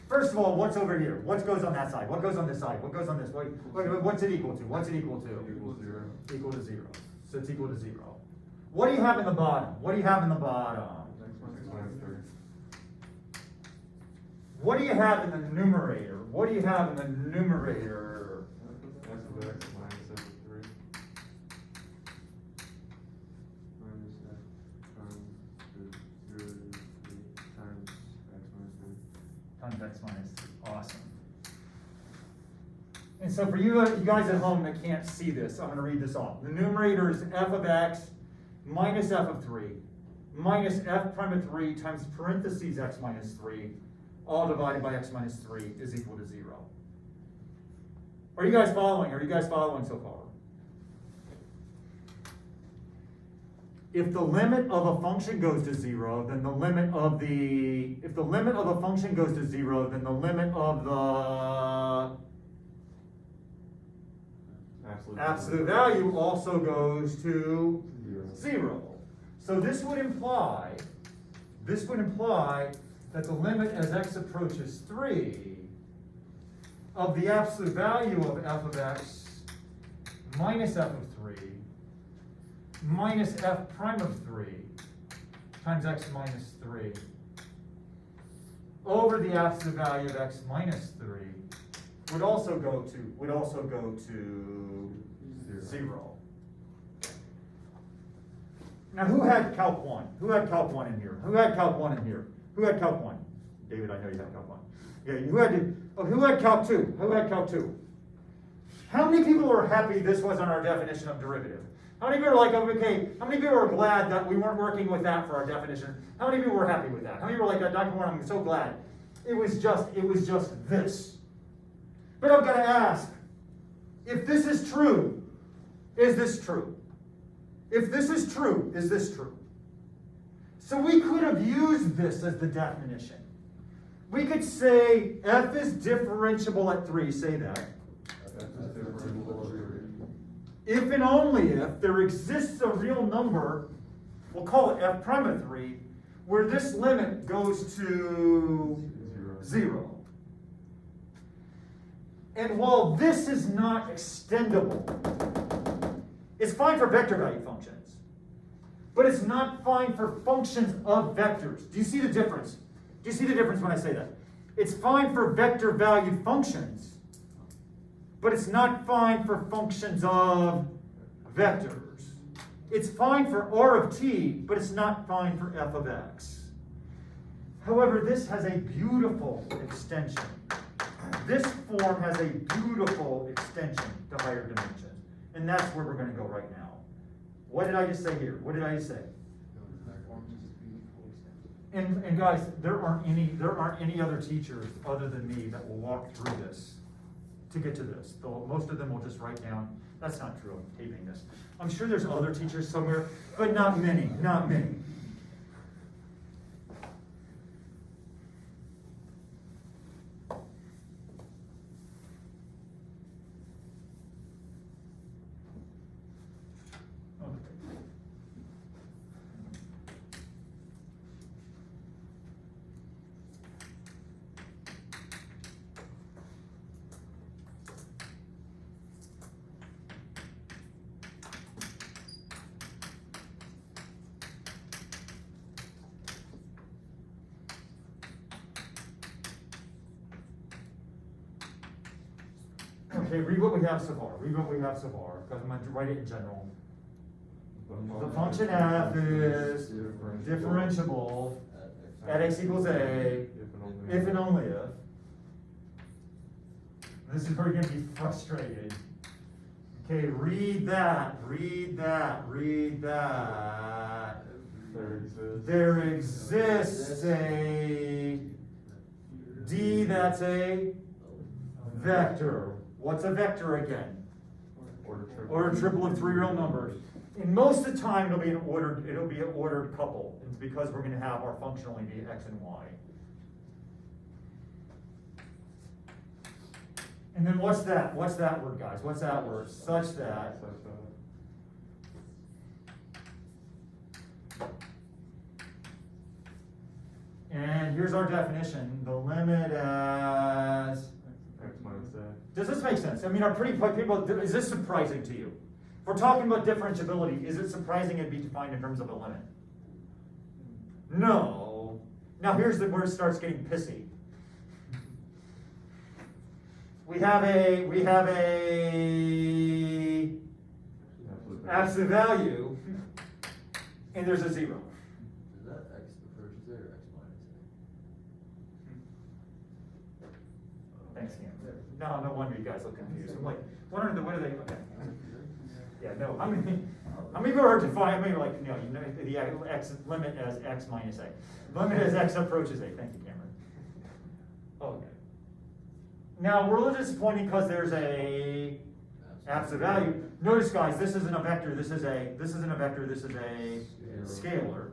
First of all, what's over here? What goes on that side? What goes on this side? What goes on this? What's it equal to? What's it equal to? Equals 0. Equal to 0. So it's equal to 0. What do you have in the bottom? What do you have in the bottom? X minus 3. What do you have in the numerator? What do you have in the numerator? F of x minus f of 3. Minus f times 0 to 3 times x minus 3. Times x minus 3. Awesome. And so for you guys at home that can't see this, I'm going to read this off. The numerator is f of x minus f of 3 minus f prime of 3 times parentheses x minus 3, all divided by x minus 3 is equal to 0. Are you guys following? Are you guys following so far? If the limit of a function goes to 0, then the limit of the, if the limit of a function goes to 0, then the limit of the absolute value also goes to 0. So this would imply that the limit as x approaches 3 of the absolute value of f of x minus f of 3 minus f prime of 3 times x minus 3 over the absolute value of x minus 3 would also go to 0. Now, who had Calc 1? Who had Calc 1 in here? Who had Calc 1 in here? Who had Calc 1? David, I know you had Calc 1. Yeah, who had Calc 2? Who had Calc 2? How many people were happy this wasn't our definition of derivative? How many people are like, okay, how many people are glad that we weren't working with that for our definition? How many people were happy with that? How many people were like, Dr. Warren, I'm so glad. It was just this. But I've got to ask, if this is true, is this true? If this is true, is this true? So we could have used this as the definition. We could say f is differentiable at 3, say that. F is differentiable at 3. If and only if there exists a real number, we'll call it f prime of 3, where this limit goes to 0. And while this is not extendable, it's fine for vector value functions, but it's not fine for functions of vectors. Do you see the difference? Do you see the difference when I say that? It's fine for vector value functions, but it's not fine for functions of vectors. It's fine for r of t, but it's not fine for f of x. However, this has a beautiful extension. This form has a beautiful extension to higher dimensions. And that's where we're going to go right now. What did I just say here? What did I just say? And guys, there aren't any other teachers other than me that will walk through this to get to this. Most of them will just write down. That's not true. I'm taping this. I'm sure there's other teachers somewhere, but not many. Not many. Okay, read what we have so far, because I'm gonna write it in general. The function f is differentiable at x equals a, if and only if. This is where you're gonna be frustrated. Okay, read that. There exists a D that's a vector. What's a vector again? Ordered triple of three real numbers. And most of the time it'll be an ordered couple. It's because we're gonna have our functionally be x and y. And then what's that? What's that word, guys? What's that word? Such that. And here's our definition. The limit as. X minus a. Does this make sense? I mean, is this surprising to you? If we're talking about differentiability, is it surprising it'd be defined in terms of a limit? No. Now here's where it starts getting pissy. We have a absolute value, and there's a zero. Is that x approaches a or x minus Thanks, Cam. No wonder you guys look confused. I'm like, what are they, okay. Yeah, no, I mean, people are defined, I mean, like, no, you know, the x limit as x minus a. Limit as x approaches a, thank you, Cameron. Okay. Now, we're a little disappointed because there's a absolute value. Notice, guys, this isn't a vector, this isn't a vector, this is a scalar.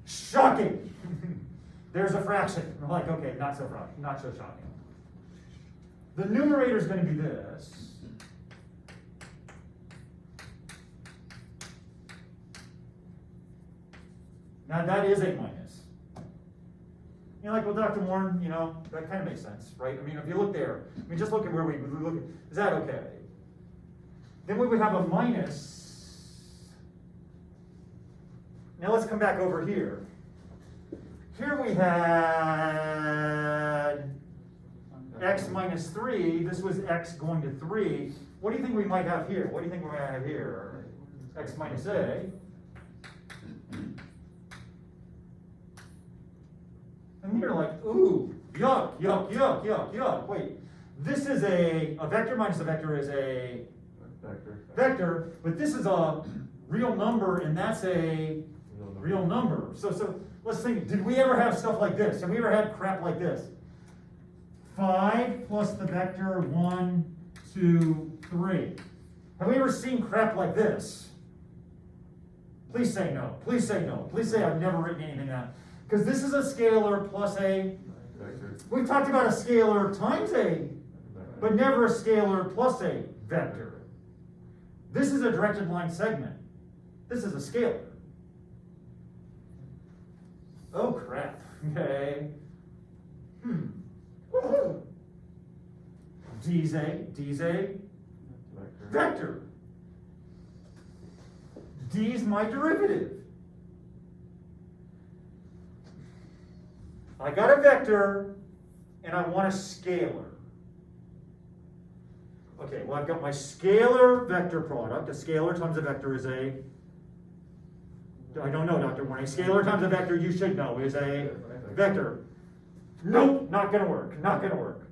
Shocking! There's a fraction. I'm like, okay, not so shocking. The numerator is going to be this. Now that is a minus. You know, like with Dr. Warren, you know, that kind of makes sense, right? I mean, if you look there, I mean, just look at where we look at, is that okay? Then we would have a minus. Now let's come back over here. Here we had x minus 3. This was x going to 3. What do you think we might have here? What do you think we might have here? X minus a. And you're like, ooh, yuck, yuck, yuck, yuck, yuck. Wait, this is a vector minus a vector is a vector, but this is a real number, and that's a real number. So let's think, did we ever have stuff like this? Have we ever had crap like this? 5 plus the vector 1, 2, 3. Have we ever seen crap like this? Please say no. Please say no. Please say I've never written anything down. Because this is a scalar plus a vector. We've talked about a scalar times a, but never a scalar plus a vector. This is a directed line segment. This is a scalar. Oh crap. Okay. D's a vector. D's my derivative. I got a vector, and I want a scalar. Okay, well I've got my scalar vector product. A scalar times a vector is a, I don't know, Dr. Warren. A scalar times a vector, you should know, is a vector. Nope, not gonna work, not gonna work.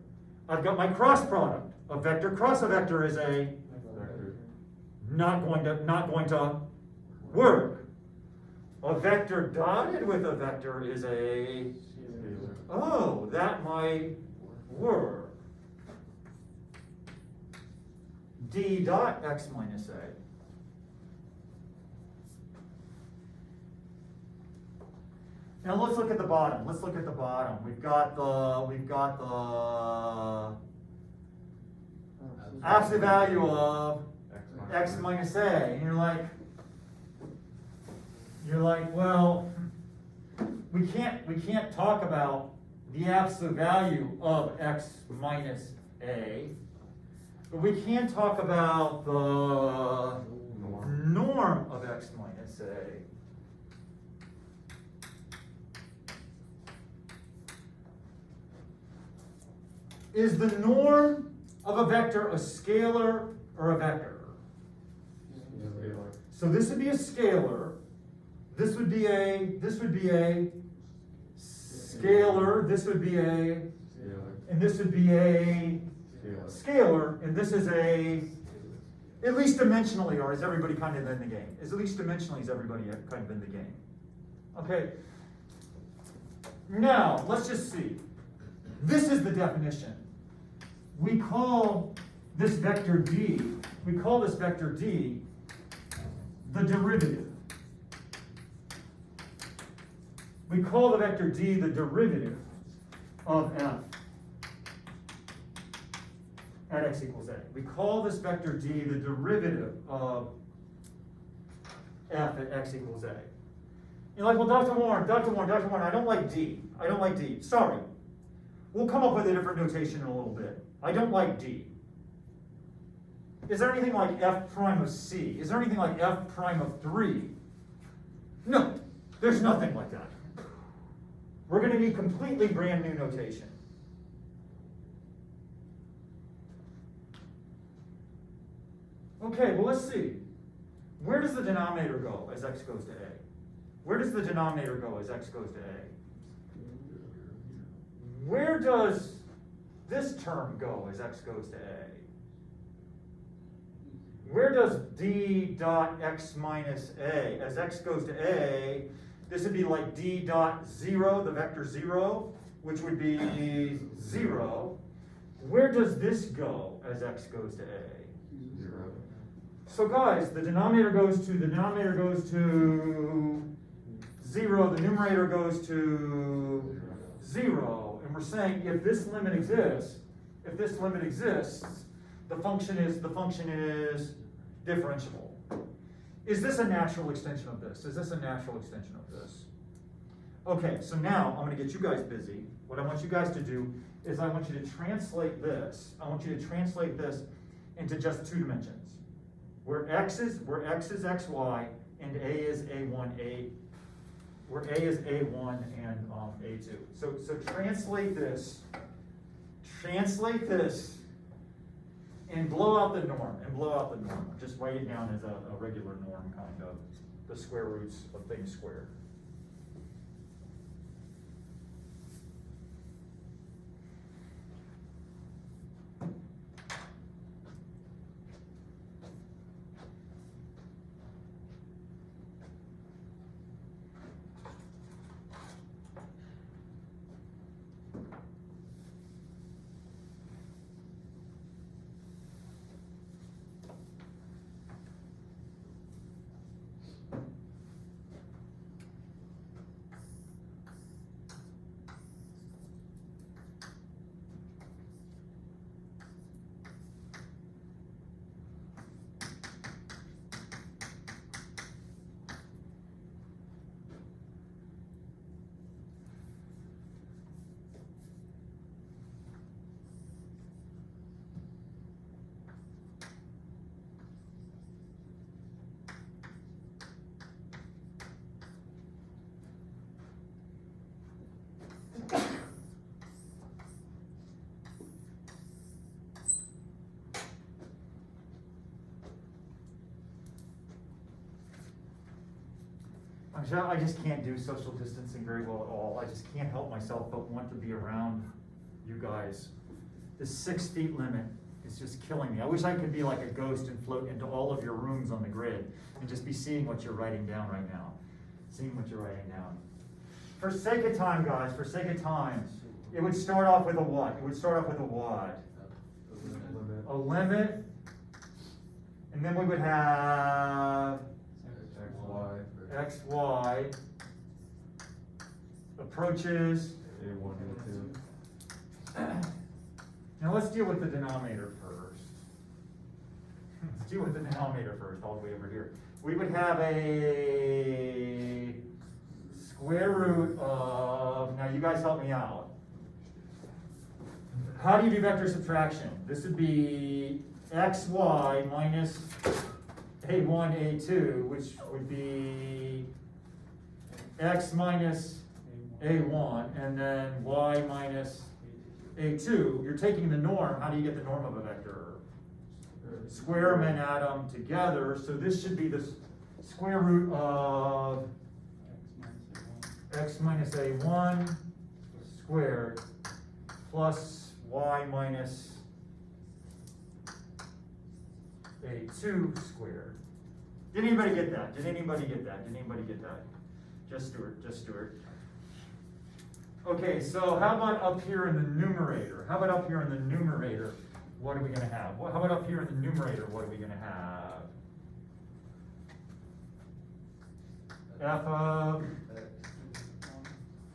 I've got my cross product. A vector cross a vector is a not going to work. A vector dotted with a vector is a, oh, that might work. D dot x minus a. Now let's look at the bottom. Let's look at the bottom. We've got the absolute value of x minus a. And you're like, well, we can't talk about the absolute value of x minus a, but we can talk about the norm of x minus a. Is the norm of a vector a scalar or a vector? So this would be a scalar. This would be a scalar. This would be a, and this would be a scalar, and this is a, at least dimensionally, or is everybody kind of in the game? At least dimensionally is everybody kind of in the game? Okay. Now, let's just see. This is the definition. We call this vector D, the derivative. We call the vector D the derivative of f at x equals a. We call this vector D the derivative of f at x equals a. You're like, well, Dr. Warren, I don't like D. Sorry. We'll come up with a different notation in a little bit. I don't like D. Is there anything like f prime of c? Is there anything like f prime of 3? No, there's nothing like that. We're going to need completely brand new notation. Okay, well, let's see. Where does the denominator go as x goes to a? Where does the denominator go as x goes to a? Where does this term go as x goes to a? Where does d dot x minus a, as x goes to a, this would be like d dot 0, the vector 0, which would be 0. Where does this go as x goes to a? 0. So guys, the denominator goes to 0, the numerator goes to 0, and we're saying if this limit exists, the function is differentiable. Is this a natural extension of this? Okay, so now I'm going to get you guys busy. What I want you guys to do is I want you to translate this. Into just 2 dimensions. Where x is xy and a is a1, where a is a1 and a2. So translate this and blow out the norm, Just write it down as a regular norm, kind of, the square roots of things squared. I just can't do social distancing very well at all. I just can't help myself but want to be around you guys. The 6 feet limit is just killing me. I wish I could be like a ghost and float into all of your rooms on the grid and just be seeing what you're writing down right now. For sake of time, guys, it would start off with a what? A limit. And then we would have xy approaches. A1, A2. Now let's deal with the denominator first. All the way over here. We would have a square root of, now you guys help me out. How do you do vector subtraction? This would be xy minus a1, a2, which would be x minus a1, and then y minus A2, you're taking the norm. How do you get the norm of a vector? Square them and add them together. So this should be the square root of x minus a1 squared plus y minus a2 squared. Did anybody get that? Did anybody get that? Did anybody get that? Just Stuart, just Stuart. Okay, so how about up here in the numerator? How about up here in the numerator? What are we going to have? How about up here in the numerator? What are we going to have? F of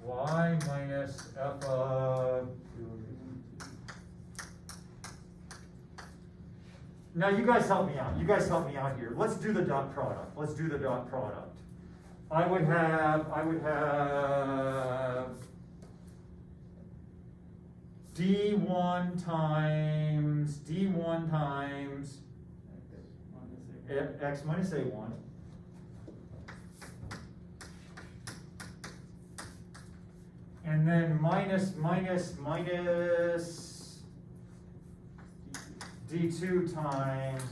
y minus f of... Now you guys help me out. You guys help me out here. Let's do the dot product. Let's do the dot product. I would have D1 times x minus a1 and then minus D2 times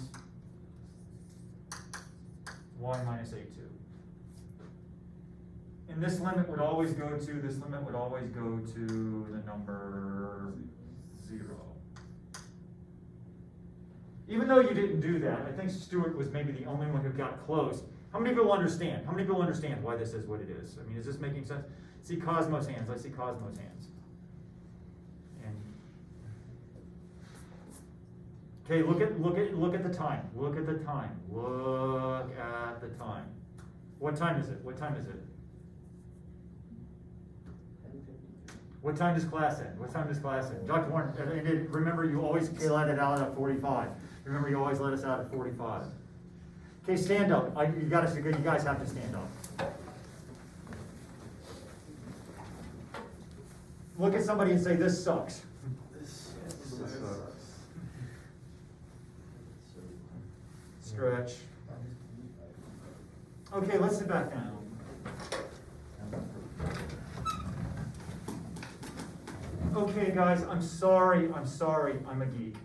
y minus a2. And this limit would always go to the number 0. Even though you didn't do that, I think Stuart was maybe the only one who got close. How many people understand? How many people understand why this is what it is? I mean, is this making sense? See Cosmo's hands. I see Cosmo's hands. And okay, look at the time. Look at the time. Look at the time. What time is it? What time is it? What time does class end? What time does class end? Dr. Warren, and remember you always let it out at 45. Remember you always let us out at 45. Okay, stand up. You guys have to stand up. Look at somebody and say, this sucks. This Stretch. Okay, let's sit back down. Okay, guys, I'm sorry, I'm a geek.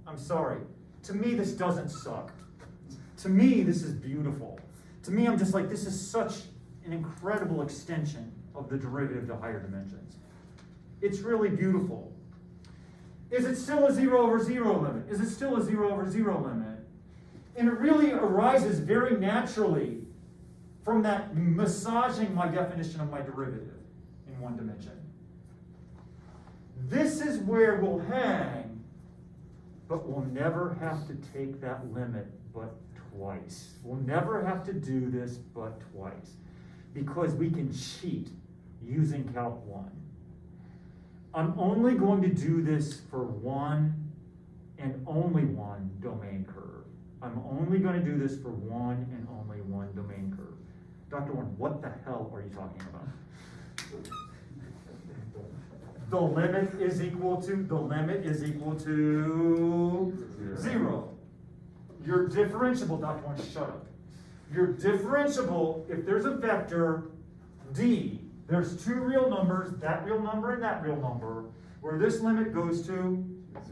I'm sorry. To me, this doesn't suck. To me, this is beautiful. To me, I'm just like, this is such an incredible extension of the derivative to higher dimensions. It's really beautiful. Is it still a 0 over 0 limit? Is it still a 0 over 0 limit? And it really arises very naturally from that massaging my definition of my derivative in one dimension. This is where we'll hang, but we'll never have to take that limit but twice. We'll never have to do this but twice, because we can cheat using Calc 1. I'm only going to do this for one and only one domain curve. I'm only going to do this for one and only one domain curve. Dr. Warren, what the hell are you talking about? The limit is equal to 0. You're differentiable, Dr. Warren, shut up. You're differentiable if there's a vector D. There's two real numbers, that real number and that real number, where this limit goes to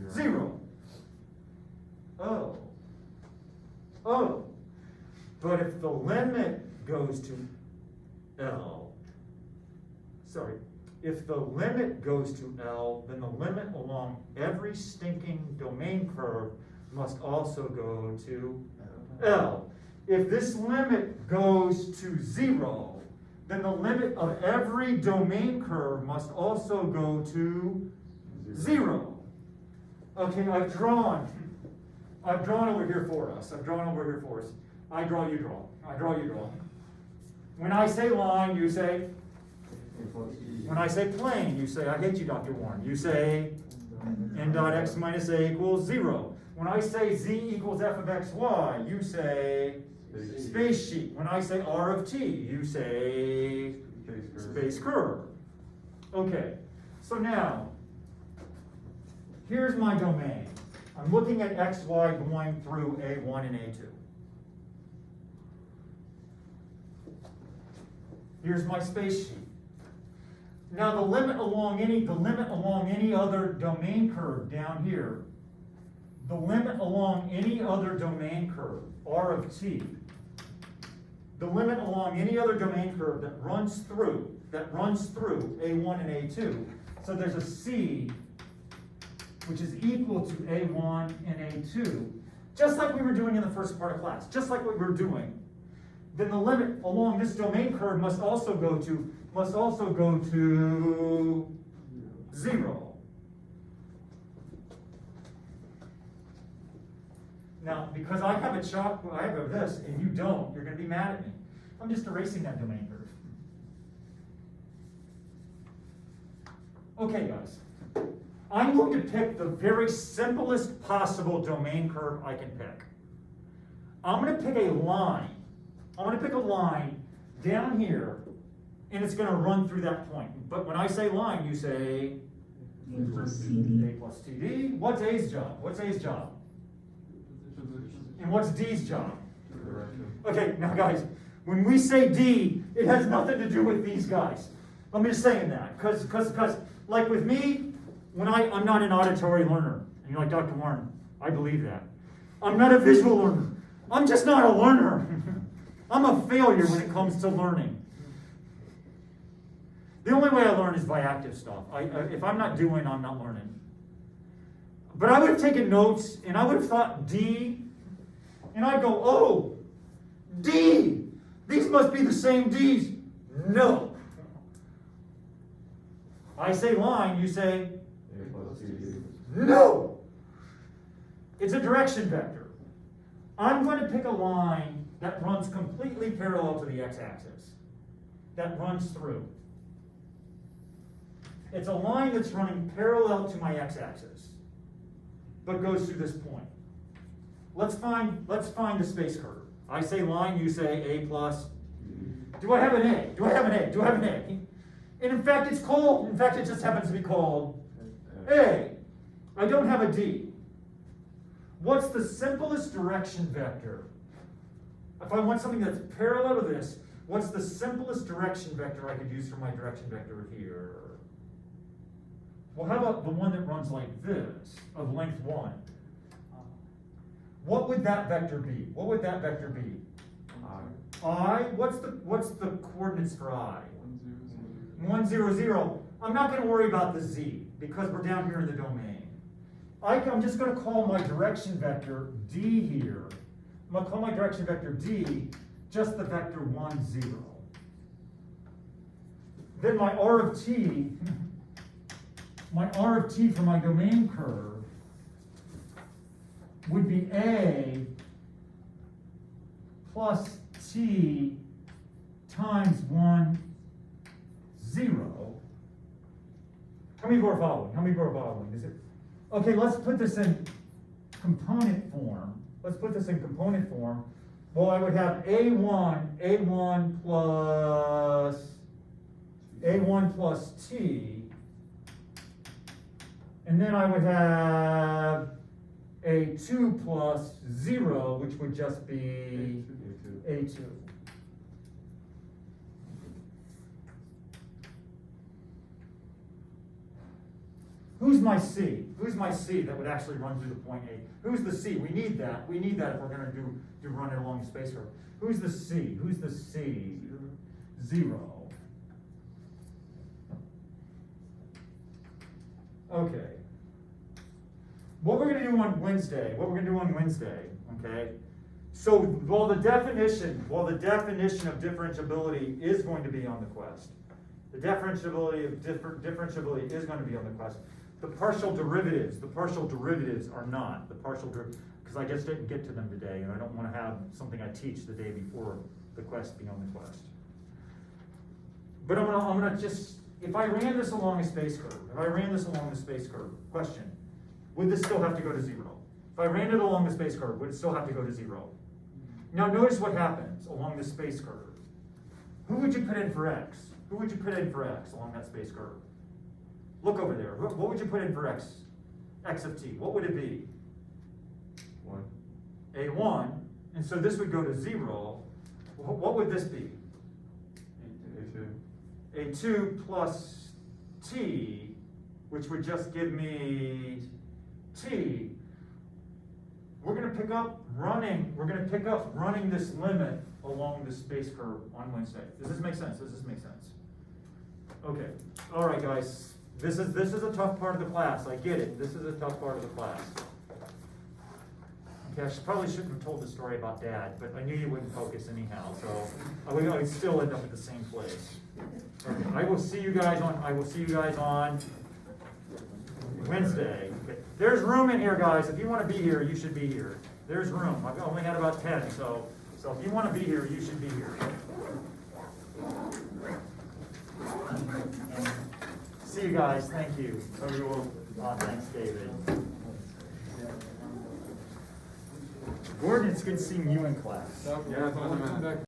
0. Oh. But if the limit goes to L, if the limit goes to L, then the limit along every stinking domain curve must also go to L. If this limit goes to 0, then the limit of every domain curve must also go to 0. Okay, I've drawn over here for us. I draw, you draw. When I say line, you say. When I say plane, you say, I hate you, Dr. Warren. You say n dot x minus a equals 0. When I say z equals f of xy, you say space sheet. When I say r of t, you say space curve. Okay, so now, here's my domain. I'm looking at xy going through a1 and a2. Here's my space sheet. Now the limit along any other domain curve down here, the limit along any other domain curve, R of t, the limit along any other domain curve that runs through A1 and A2, so there's a C which is equal to A1 and A2, just like we were doing in the first part of class, just like what we were doing, then the limit along this domain curve must also go to 0. Now, because I have this, and you don't, you're gonna be mad at me. I'm just erasing that domain curve. Okay, guys. I'm going to pick the very simplest possible domain curve I can pick. I'm gonna pick a line. I'm gonna pick a line down here, and it's gonna run through that point. But when I say line, you say A plus TD. A plus TD. What's A's job? What's A's job? And what's D's job? Okay, now guys, when we say D, it has nothing to do with these guys. I'm just saying that, because like with me, when I'm not an auditory learner, and you're like, Dr. Warren, I believe that. I'm not a visual learner. I'm just not a learner. I'm a failure when it comes to learning. The only way I learn is by active stuff. If I'm not doing, I'm not learning. But I would have taken notes, and I would have thought D, and I'd go, oh, D, these must be the same D's. No. I say line, you say, no. It's a direction vector. I'm going to pick a line that runs completely parallel to the x-axis, that runs through. It's a line that's running parallel to my x-axis, but goes through this point. Let's find the space curve. I say line, you say A plus. Do I have an A? Do I have an A? Do I have an A? And in fact, it just happens to be called A. I don't have a D. What's the simplest direction vector? If I want something that's parallel to this, what's the simplest direction vector I could use for my direction vector here? Well, how about the one that runs like this, of length 1? What would that vector be? What would that vector be? I. What's the coordinates for I? 1, 0, 0. I'm not going to worry about the z because we're down here in the domain. I'm just going to call my direction vector D here. I'm going to call my direction vector D just the vector 1, 0. Then my R of t for my domain curve would be A plus t times 1, 0. How many people are following? How many people are following? Is it? Okay, let's put this in component form. Well, I would have A1 plus t, and then I would have A2 plus 0, which would just be A2. Who's my C? Who's my C that would actually run through the point A? Who's the C? We need that. We need that if we're going to do run it along the space curve. Who's the C? Who's the C? 0. Okay. What we're going to do on Wednesday, okay? So while the definition of differentiability is going to be on the quest, the differentiability is going to be on the quest. The partial derivatives are not. Because I just didn't get to them today, and I don't want to have something I teach the day before the quest be on the quest. But I'm gonna just, if I ran this along a space curve, question, would this still have to go to 0? If I ran it along the space curve, would it still have to go to 0? Now notice what happens along the space curve. Who would you put in for x? Who would you put in for x along that space curve? Look over there. What would you put in for x? X of t. What would it be? 1. A1. And so this would go to 0. What would this be? A2. A2 plus T, which would just give me T, we're gonna pick up running this limit along this space curve on Wednesday. Does this make sense? Does this make sense? Okay, all right, guys, this is a tough part of the class, I get it, this is a tough part of the class. Okay, probably shouldn't have told the story about Dad, but I knew you wouldn't focus anyhow, so I would still end up at the same place. Okay, I will see you guys on Wednesday. Okay, there's room in here, guys, if you wanna be here, you should be here. There's room, I've only had about 10, so if you wanna be here, you should be here. See you guys, thank you. Thanks, David. Gordon, it's good seeing you in class. Yeah, I thought I meant.